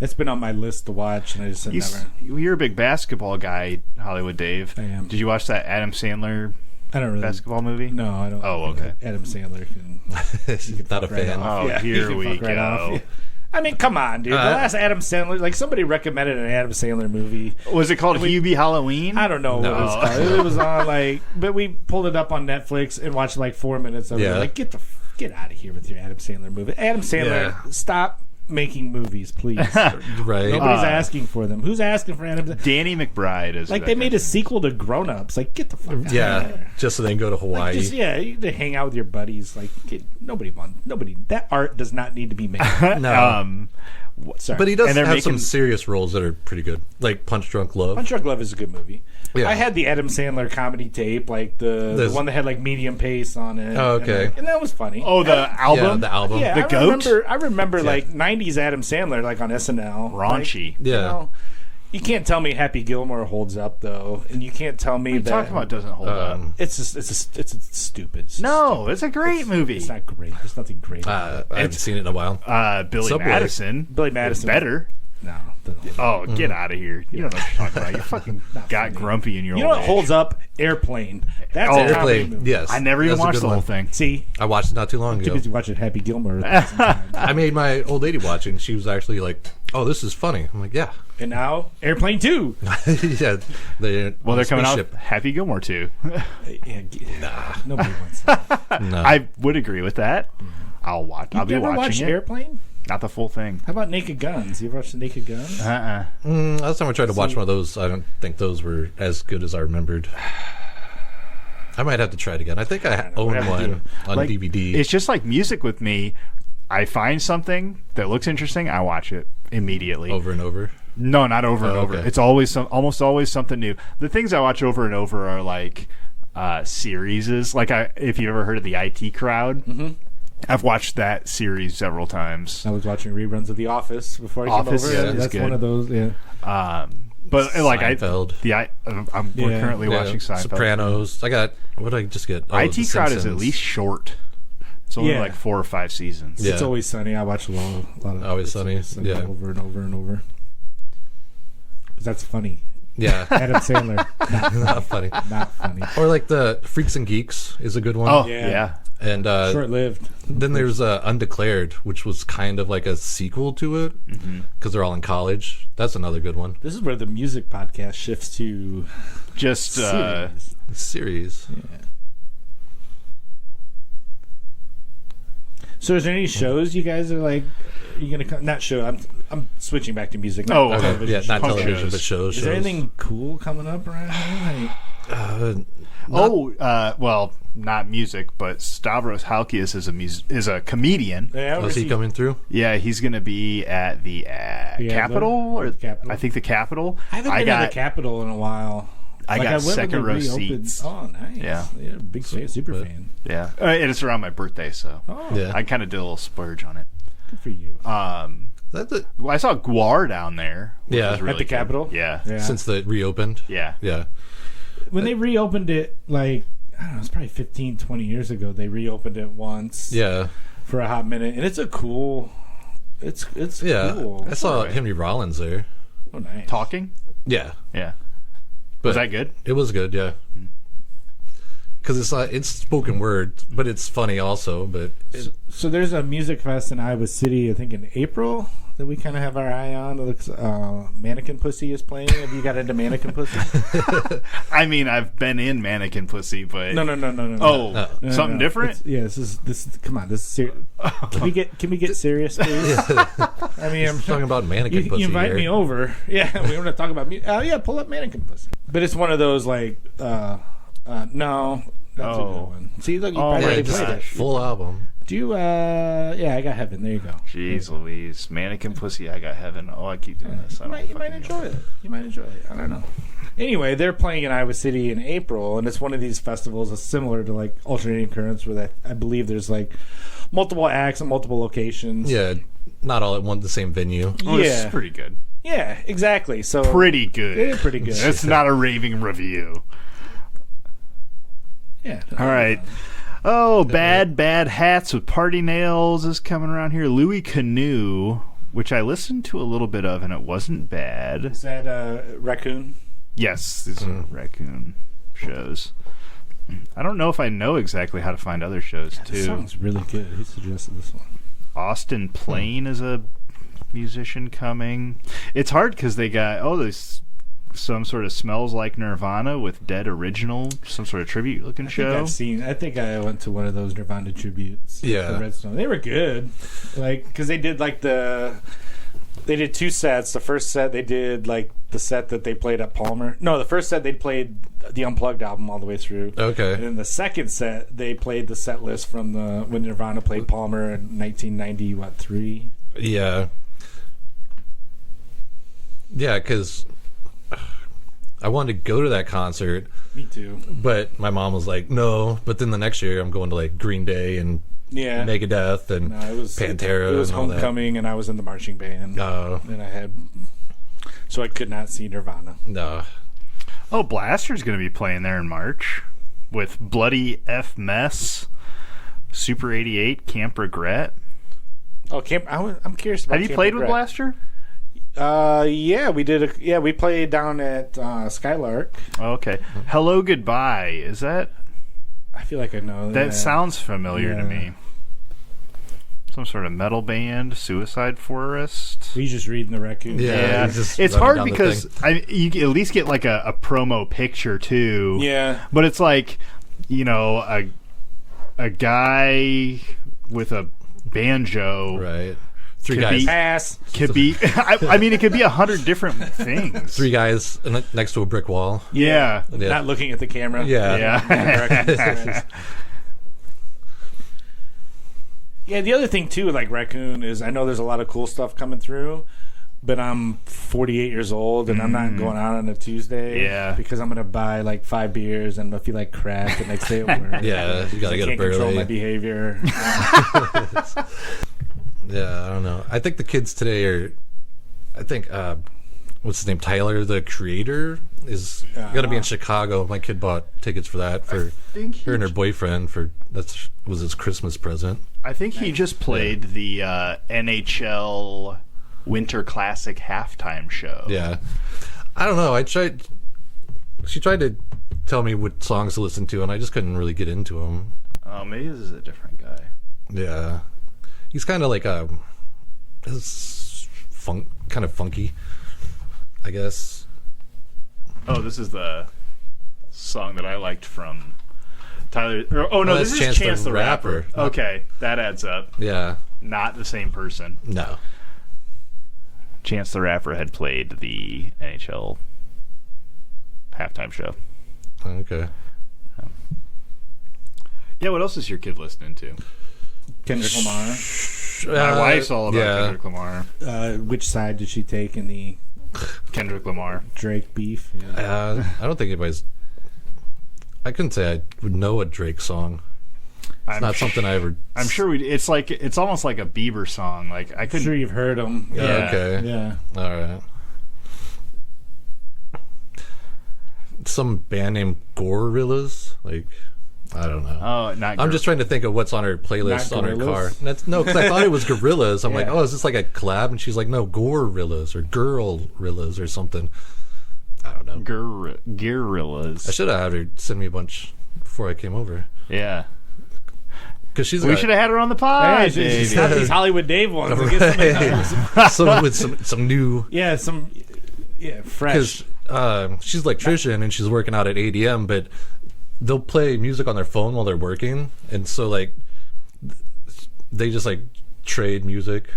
It's been on my list to watch, and I just said never. You're a big basketball guy, Hollywood Dave. I am. Did you watch that Adam Sandler I don't really. basketball movie? No, I don't. Oh, okay. Adam Sandler can. Not a fuck right fan. off. Oh, Yeah, here he can we fuck right go. off. Yeah. I mean, come on, dude. The last Adam Sandler, like somebody recommended an Adam Sandler movie. Was it called Hubie Halloween? I don't know what it was called. It was on but we pulled it up on Netflix and watched like 4 minutes of it. Yeah. Like, get out of here with your Adam Sandler movie. Adam Sandler, stop making movies, please. Right. Nobody's asking for them. Who's asking for Adam Sandler? Danny McBride is Like they made a sequel to Grown Ups. Like, get the fuck out of Yeah, here. just so they can go to Hawaii. Just, you to hang out with your buddies. Like, nobody. That art does not need to be made. No. Sorry. But he does And have they're some making- serious roles that are pretty good, like Punch Drunk Love. Punch Drunk Love is a good movie. Yeah. I had the Adam Sandler comedy tape, like the one that had like medium pace on it. Oh, okay. And that was funny. Oh, the album? Yeah, the album. Yeah, The I Goat? remember like 90s Adam Sandler, like on SNL. Raunchy. Like, Yeah. you can't tell me Happy Gilmore holds up though, and you can't tell me that Talking about doesn't hold up. it's stupid. It's No, stupid. it's a great movie. It's not great. There's nothing great. about it. I haven't seen it in a while. Billy Subway. Madison. Billy Madison Better. No. Oh, get out of here! You don't know what you're talking about. You fucking got grumpy in your. You know old what age. holds up? Airplane. That's a comedy Airplane. movie. Yes, I never even That's a watched good the whole one. thing. See, I watched it not too long too ago. busy watching Happy Gilmore. 1,000 times. I made my old lady watch it, and she was actually like, "Oh, this is funny." I'm like, "Yeah, And now Airplane 2. yeah." They're Well, they're coming spaceship. out. Happy Gilmore too. Yeah, nobody wants that. No. I would agree with that. I'll watch. I'll be You ever watching watched it. Airplane? Not the full thing. How about Naked Guns? You ever watched the Naked Guns? Last time I tried to watch one of those, I don't think those were as good as I remembered. I might have to try it again. I think I own whatever, one on Like, DVD. It's just like music with me. I find something that looks interesting, I watch it immediately. over and over. No, not over and Oh, over. okay. It's always almost always something new. The things I watch over and over are like series. Like if you ever heard of the IT Crowd, I've watched that series several times. I was watching reruns of The Office before I Office, came over. yeah, That's it's good. one of those. Yeah. But like Seinfeld. we're Yeah. currently watching Seinfeld. Sopranos. I got, what did I just get? Oh, IT The Crowd is at Simpsons. least short. It's only Yeah. like 4 or 5 seasons. Yeah. It's Always Sunny. I watch a lot of Always Sunny, yeah. over and over and over. 'Cause that's funny. Yeah, Adam Sandler, not funny. not funny. Or like the Freaks and Geeks is a good one. Oh Yeah. yeah. And Short-lived. then there's Undeclared, which was kind of like a sequel to it because they're all in college. That's another good one. This is where the music podcast shifts to Just series. Series. So, is there any shows you guys are like? Are you gonna not show? I'm switching back to music. Not Oh, okay. television Yeah, not shows. television, shows. but shows. Is there anything cool coming up around here? well, not music, but Stavros Halkias is a comedian. Like, Was he coming through? Yeah, he's going to be at the Capitol, or Capitol. I think the Capitol. I haven't been to the Capitol in a while. I got went when second they row reopened- seats. Oh, nice. Yeah. Big fan, super but- fan. Yeah, and it's around my birthday, so Oh, Yeah. I kind of did a little splurge on it. good for you. That's it. Well, I saw Guar down there. Which Yeah. was At really the good. Capitol? Yeah, Yeah. Since they reopened. yeah. Yeah. When they reopened it, like, I don't know, it's probably 15, 20 years ago, they reopened it once Yeah. for a hot minute. And it's a cool, it's Yeah. cool. I saw right. Henry Rollins there. Oh, nice. Talking. Yeah. Yeah, But was that good? It was good, yeah. Because it's spoken word, but it's funny also. But So there's a music fest in Iowa City, I think in April, that we kind of have our eye on. It looks, Mannequin Pussy is playing. Have you got into Mannequin Pussy? I mean, I've been in Mannequin Pussy, but No. Oh, No. something different. This is. Come on, this is serious. Can we get serious, please? I mean, I'm talking about mannequin pussy You invite here. me over. Yeah, we want to talk about music. Yeah, pull up Mannequin Pussy. But it's one of those like, no. That's a good one. See, look, you Oh probably my already just played gosh. it. full album. Do you? Yeah, I got Heaven. There you go. Jeez Louise, Mannequin Pussy, I got heaven. Oh, I keep doing this. I You don't might fucking know. enjoy it. You might enjoy it. I don't know. Anyway, they're playing in Iowa City in April, and it's one of these festivals that's similar to like Alternating Currents, where I believe there's like multiple acts at multiple locations. Yeah. Not all at the same venue. Oh, this Yeah. is pretty good. Yeah, exactly. So Pretty good. Yeah, pretty good. It's not a raving review. Yeah. All right. Oh, bad hats with party nails is coming around here. Louis Canoe, which I listened to a little bit of, and it wasn't bad. Is that Raccoon? Yes, these are raccoon shows. I don't know if I know exactly how to find other shows This too. song's really good. Who suggested this one? Austin Plain is a musician coming. It's hard because they got there's some sort of Smells Like Nirvana with Dead Original, some sort of tribute looking show. I think I went to one of those Nirvana tributes. Yeah. The Redstone. They were good. Like, because they did they did 2 sets. The first set they did like the set that they played at Palmer. No, the first set they played the Unplugged album all the way through. Okay. And then the second set they played the set list from when Nirvana played Palmer in 1993. Yeah. Yeah, because I wanted to go to that concert, Me too. but my mom was like, no. But then the next year, I'm going to like Green Day and Yeah. Megadeth and No, it was Pantera. It was and all that. Homecoming, and I was in the marching band. Oh, So I could not see Nirvana. no. Oh, Blaster's going to be playing there in March with Bloody F Mess, Super 88, Camp Regret. Oh, I'm curious about. Have you Camp played with Regret. Blaster? Yeah, we did. We played down at Skylark. Okay. Hello, Goodbye. Is that... I feel like I know That sounds familiar to Yeah. me. Some sort of metal band, Suicide Forest. He's just reading the raccoon. Yeah, he's just it's running hard down the because thing. you can at least get like a promo picture too. Yeah. But it's like, a guy with a banjo Right. Three Could guys. be- Pass. could be. I mean, it could be 100 different things. Three guys next to a brick wall. Yeah. Yeah. Not looking at the camera. Yeah. Yeah. Yeah, the other thing too, like Raccoon, is I know there's a lot of cool stuff coming through, but I'm 48 years old and I'm not going out on a Tuesday. Yeah. Because I'm gonna buy like 5 beers and I feel like crap the next day at work. Yeah, you gotta I get can't up control early. my behavior. Yeah, I don't know. I think the kids today are. I think what's his name? Tyler, the creator, is gonna be in Chicago. My kid bought tickets for that for think her and her boyfriend for was his Christmas present. I think he just played the NHL Winter Classic halftime show. Yeah, I don't know. She tried to tell me what songs to listen to, and I just couldn't really get into them. Oh, maybe this is a different guy. Yeah, he's kind of like kind of funky, I guess. Oh, this is the song that I liked from Tyler. No, that's this is Chance the Rapper. No. Okay, that adds up. Yeah, Not the same person. no. Chance the Rapper had played the NHL halftime show. Okay. Yeah, what else is your kid listening to? Kendrick Lamar. My wife's all about yeah. Kendrick Lamar. Which side did she take in the Kendrick Lamar. Drake beef? I don't think anybody's. I couldn't say I would know a Drake song. It's not something I ever. I'm sure it's almost like a Bieber song. Like I I'm couldn't. sure you've heard them. Yeah, Yeah. okay. Yeah. All right. Some band named Gorillas. Like, I don't know. Oh, not. I'm just trying to think of what's on her playlist Not on her car. Gorillaz? Because I thought it was Gorillas. I'm like, Yeah. oh, is this like a collab? And she's like, no, Gorillas or Girlrillas or something. I don't know. Gorillas. I should have had her send me a bunch before I came over. Yeah. Because she's We got should have had her on the pod. Hey, she's Davey. not these Hollywood Dave ones. I guess some new. fresh. Because she's an electrician and she's working out at ADM, but they'll play music on their phone while they're working, and so they just trade music.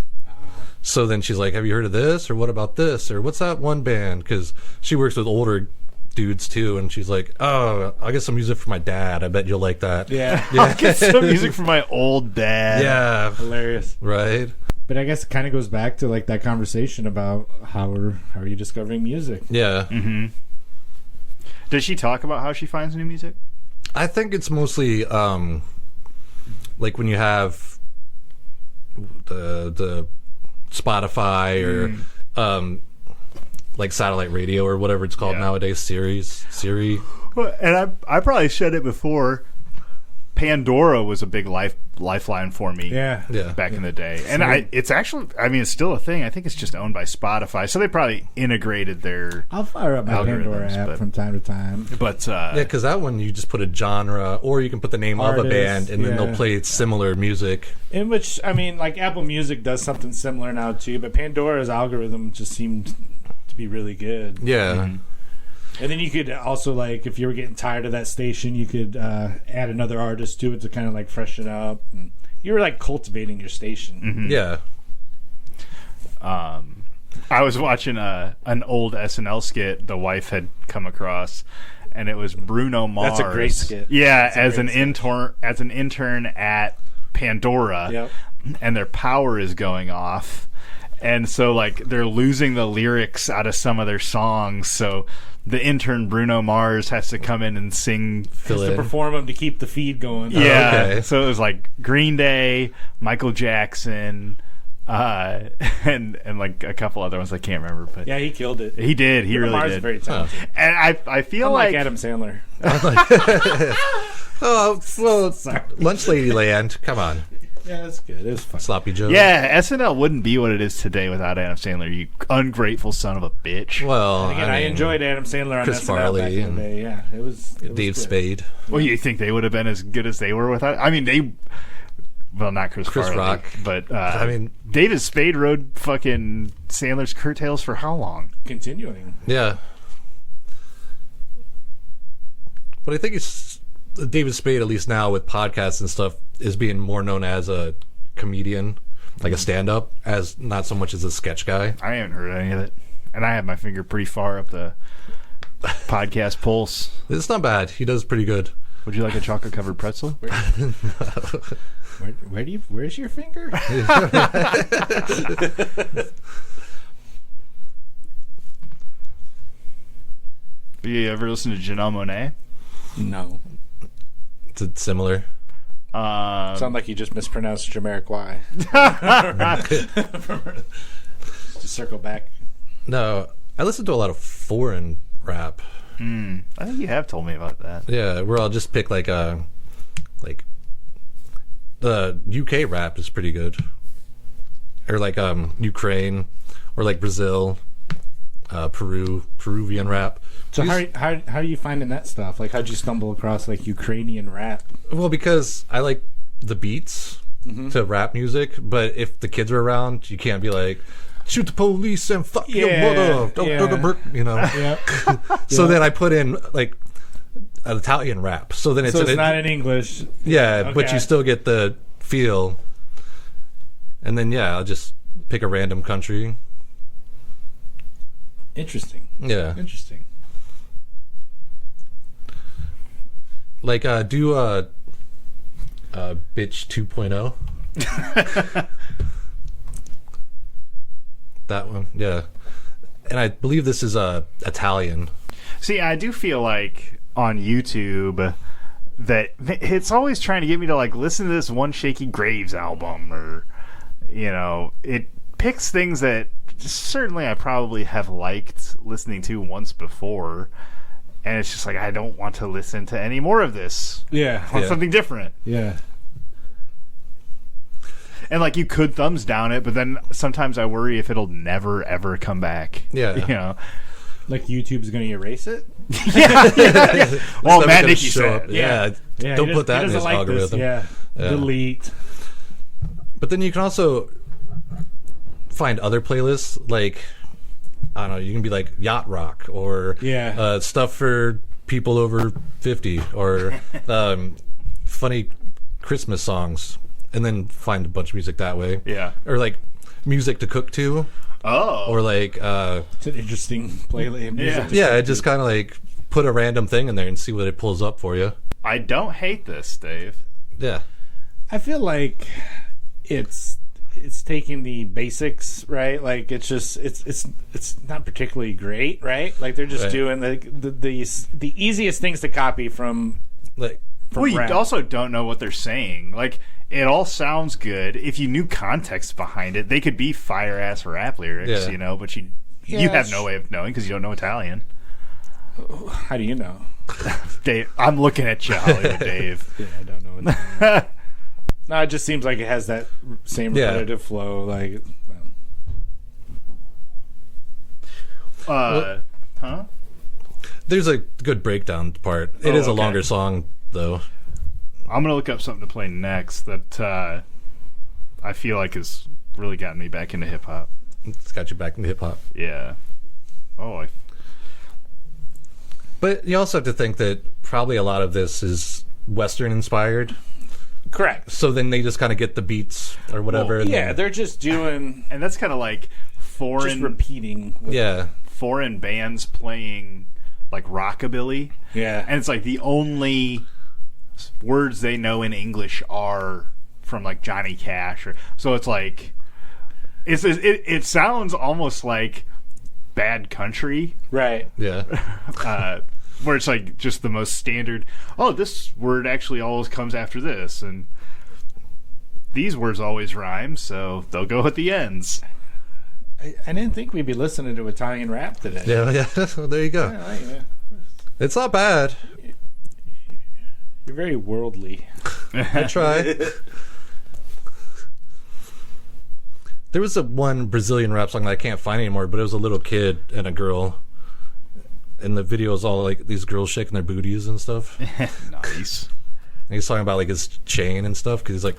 So then she's like, have you heard of this, or what about this, or what's that one band? Because she works with older dudes too, and she's like, oh, I'll get some music for my dad, I bet you'll like that. I'll get some music from my old dad. Yeah, Hilarious. right. But I guess it kind of goes back to that conversation about how are you discovering music? Yeah. Mm-hmm. Does she talk about how she finds new music? I think it's mostly like when you have the Spotify or like satellite radio or whatever it's called nowadays, Siri. Well, and I probably said it before. Pandora was a big lifeline for me. Yeah. Back in the day, and it's actually, it's still a thing. I think it's just owned by Spotify, so they probably integrated their. I'll fire up my Pandora algorithms, app but- from time to time. But Yeah, because that one you just put a genre, or you can put the name of a Artist, band, and then yeah. they'll play similar music. In which, Apple Music does something similar now too, but Pandora's algorithm just seemed to be really good. Yeah. Mm-hmm. And then you could also, if you were getting tired of that station, you could add another artist to it to kind of freshen up. And you were cultivating your station. Mm-hmm. Yeah. I was watching an old SNL skit the wife had come across, and it was Bruno Mars. That's a great skit. Yeah, That's a as an intern at Pandora, Yep. and their power is going off, and so they're losing the lyrics out of some of their songs. So the intern Bruno Mars has to come in and sing. Fill To in. perform them to keep the feed going. Yeah, okay. so it was Green Day, Michael Jackson, and a couple other ones I can't remember, but Yeah, he killed it. he did. He really Mars did. is very talented. And I feel Unlike like Adam Sandler. Oh, well, Lunch Lady Land. Come on. Yeah, that's good. It was fun. Sloppy Joe. Yeah, SNL wouldn't be what it is today without Adam Sandler. You ungrateful son of a bitch. Well, And again, I mean, enjoyed Adam Sandler on Chris SNL Farley back in the day. Yeah, it was Dave good. Spade. Well, you think they would have been as good as they were without? I mean, they. Well, not Chris Chris Farley, Rock. but I mean, David Spade rode fucking Sandler's coattails for how long? Continuing. Yeah. But I think it's David Spade, at least now with podcasts and stuff, is being more known as a comedian, like a stand-up, as not so much as a sketch guy. I haven't heard any of it, and I have my finger pretty far up the podcast pulse. It's not bad. He does pretty good. Would you like a chocolate covered pretzel? Where's your finger? You ever listen to Janelle Monáe? No. It's similar. Sound like you just mispronounced Jamiroquai. To circle back. No, I listen to a lot of foreign rap. I think you have told me about that. Yeah, where I'll just pick like the UK rap is pretty good, or like Ukraine, or like Brazil, Peruvian rap. So how are you finding that stuff? Like, how'd you stumble across like Ukrainian rap? Well, because I like the beats to rap music, but if the kids are around, you can't be like, shoot the police and fuck your mother, you know. Yeah. So then I put in like an Italian rap. So then it's not in English. yeah, but Okay. you still get the feel. And then I'll just pick a random country. Interesting. Yeah, Interesting. like do bitch 2.0. That one, yeah. And I believe this is Italian. See, I do feel like on YouTube that it's always trying to get me to like listen to this One Shaky Graves album, or it picks things that certainly I probably have liked listening to once before, and it's just like I don't want to listen to any more of this. Yeah. I want something different. Yeah. And like you could thumbs down it, but then sometimes I worry if it'll never ever come back. Yeah. Like YouTube's going to erase it? Yeah. Well, Stuff Matt gonna Nicky show said. up. Yeah, don't put that in his algorithm. Yeah. Delete. But then you can also find other playlists, like I don't know, you can be like yacht rock or stuff for people over 50, or funny Christmas songs, and then find a bunch of music that way. Yeah. Or like music to cook to. Oh. Or like It's an interesting playlist. yeah, just kind of like put a random thing in there and see what it pulls up for you. I don't hate this, Dave. Yeah. I feel like it's taking the basics, right? Like it's not particularly great, right? Like they're just doing the easiest things to copy from Like you rap. also don't know what they're saying. Like, it all sounds good. If you knew context behind it, they could be fire-ass rap lyrics, but you have no way of knowing because you don't know Italian. How do you know? Dave, I'm looking at you, Hollywood Dave. Yeah, I don't know. No, it just seems like it has that same repetitive flow. Like, Huh? there's a good breakdown part. It is a okay. longer song though. I'm going to look up something to play next that I feel like has really gotten me back into hip-hop. It's got you back into hip hop. Yeah. Oh, But you also have to think that probably a lot of this is Western inspired. correct. So then they just kind of get the beats or whatever. and Yeah, then- they're just doing, and that's kind of like just repeating. foreign bands playing like rockabilly. Yeah. And it's like the only words they know in English are from like Johnny Cash, so it's like it sounds almost like bad country, Right. Yeah. where it's like just the most standard. Oh, this word actually always comes after this, and these words always rhyme, so they'll go at the ends. I didn't think we'd be listening to Italian rap today. Yeah. Well, there you go. Yeah. It's not bad. You're very worldly. I try. There was a one Brazilian rap song that I can't find anymore, but it was a little kid and a girl. And the video is all like these girls shaking their booties and stuff. Nice. And he's talking about like his chain and stuff because he's like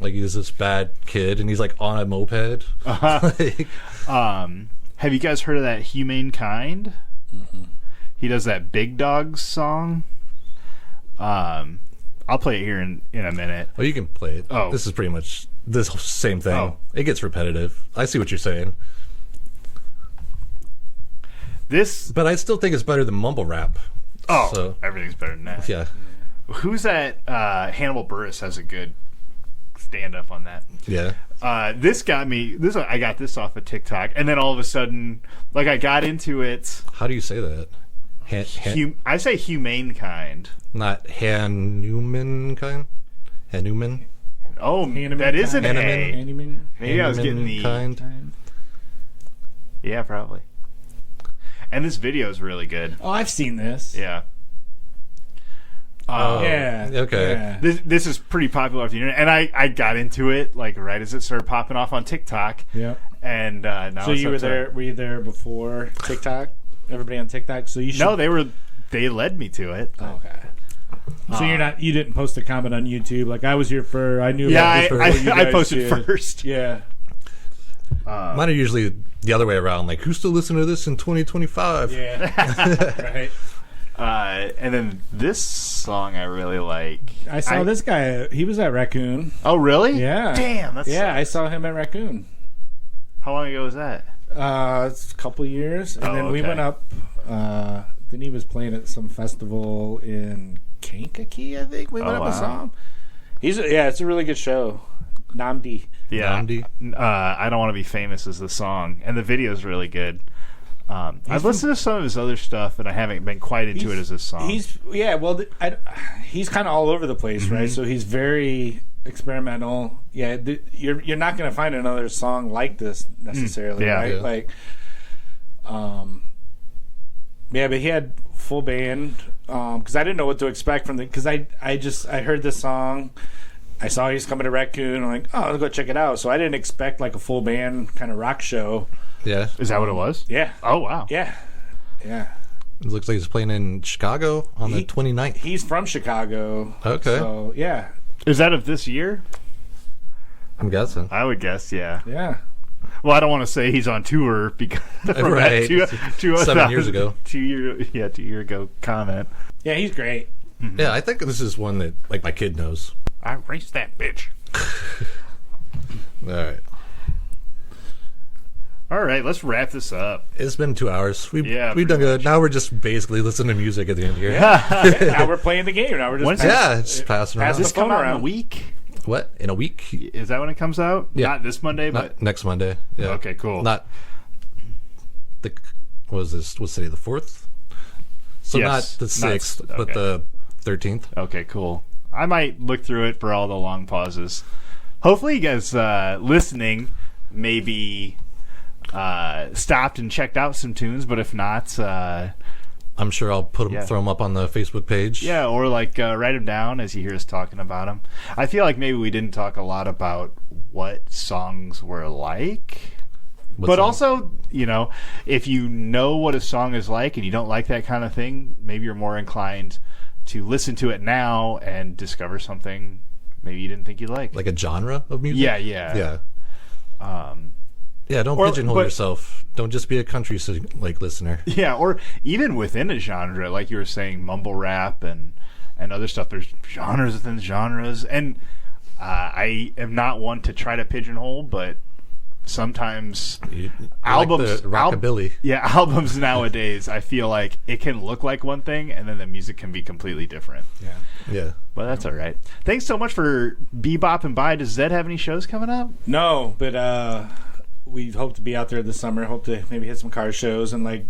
he's this bad kid and he's like on a moped. Like, have you guys heard of that Humane Kind? Mm-mm. He does that Big Dogs song. I'll play it here in a minute. well, you can play it. Oh. This is pretty much this same thing. Oh. It gets repetitive. I see what you're saying, but I still think it's better than mumble rap. So, everything's better than that. yeah, Who's that? Hannibal Buress has a good stand-up on that. yeah. This got me. I got this off of TikTok, and then all of a sudden, like I got into it. How do you say that? I say Humane Kind. Not Hanuman kind. Hanuman. Oh, Hanneman that is an Kind. A. Hanneman? Maybe I was getting the kind. Yeah, probably. And this video is really good. Oh, I've seen this. Yeah. Yeah. Okay. Yeah. This is pretty popular off the internet, and I got into it like right as it started popping off on TikTok. Yeah. And now So it's you up were to- there? Were you there before TikTok? Everybody on TikTok. So you should. No, they led me to it. Oh, okay. So you didn't post a comment on YouTube like I was here for. I knew. Yeah, about this before you I guys posted did. first. Yeah. Mine are usually the other way around. Like, who's still listening to this in 2025? Yeah. Right. And then this song I really like. I saw this guy. He was at Raccoon. Oh, really? Yeah. Damn. That's Yeah, I saw him at Raccoon. How long ago was that? It's a couple years, and then we okay. went up. Then he was playing at some festival in Kankakee, I think. We went up and saw him. It's a really good show. Namdi. Yeah. Namdi. I Don't Want to Be Famous is the song, and the video is really good. I've listened to some of his other stuff, and I haven't been quite into it as this song. He's kind of all over the place, right? So he's very experimental. Yeah, you're not going to find another song like this necessarily, Yeah. right? Yeah. Like, but he had full band because I didn't know what to expect from because I heard this song. I saw he's coming to Raccoon. I'm like, oh, I'll go check it out. So I didn't expect like a full band kind of rock show. Yeah. Is that what it was? Yeah. Oh, wow. Yeah. Yeah. It looks like he's playing in Chicago on the 29th. He's from Chicago. Okay. So, yeah. Is that of this year? I'm guessing. I would guess, yeah. Yeah. Well, I don't want to say he's on tour because from Right. that 7 years ago. 2 year ago comment. Yeah, he's great. Yeah, I think this is one that like my kid knows. I raced that bitch. All right. All right, let's wrap this up. It's been 2 hours. We've done pretty good. Now we're just basically listening to music at the end here. Now we're playing the game. Now we're just When's Yeah, it's passing around. Pass Does this the phone come out in a around. week? What? In a week? Is that when it comes out? Yeah. Not this Monday, but Not next Monday. Yeah. Okay, cool. Not the what was this? What's today? The 4th? So Yes. not the Not 6th, but okay. the 13th. okay, cool. I might look through it for all the long pauses. Hopefully, you guys listening maybe stopped and checked out some tunes, but if not, I'm sure I'll put them, Yeah. throw them up on the Facebook page. yeah, or like write them down as you hear us talking about them. I feel like maybe we didn't talk a lot about what songs were like. What But song? also, if you know what a song is like and you don't like that kind of thing, maybe you're more inclined to listen to it now and discover something maybe you didn't think you'd like. like a genre of music. Yeah. Yeah. Yeah. Don't or- pigeonhole but- yourself. Don't just be a country listener. Yeah, or even within a genre, like you were saying, mumble rap and other stuff. There's genres within genres, and I am not one to try to pigeonhole, but sometimes albums, like the rockabilly. albums nowadays, I feel like it can look like one thing, and then the music can be completely different. Yeah. Yeah. But that's all right. Thanks so much for bebopping by. Does Zed have any shows coming up? No, but we hope to be out there this summer. Hope to maybe hit some car shows and like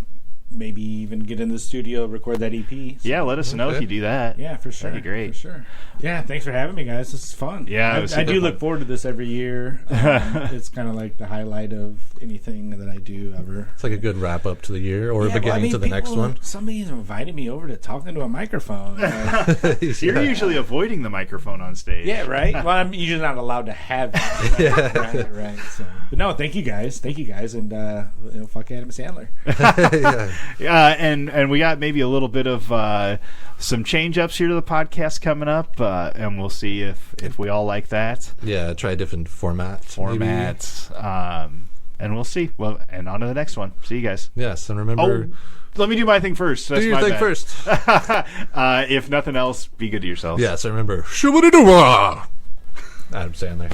maybe even get in the studio, record that EP. So, Yeah, let us know if you do that. yeah, for sure. That'd be great. For sure. Yeah, thanks for having me, guys. This is fun. Yeah, it was I do super look fun. forward to this every year. It's kind of like the highlight of anything that I do ever. It's like a good wrap up to the year or Yeah, beginning to the next people- one. Somebody's invited me over to talk into a microphone. You're usually avoiding the microphone on stage. Yeah, right. Well, I'm usually not allowed to have it. Right. So, but no, thank you guys, and fuck Adam Sandler. And we got maybe a little bit of some change ups here to the podcast coming up, and we'll see if we all like that Yeah, try different formats. maybe. and we'll see. Well, and on to the next one. See you guys. Yes, and remember, Let me do my thing first. That's do your my thing bad. first. If nothing else, be good to yourselves. Yes, and remember, shoo-ba-dee-doo-wah! Adam Sandler.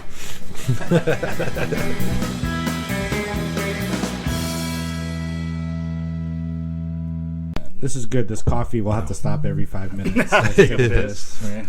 This is good. This coffee will have to stop every 5 minutes. That's good. It is. Yeah.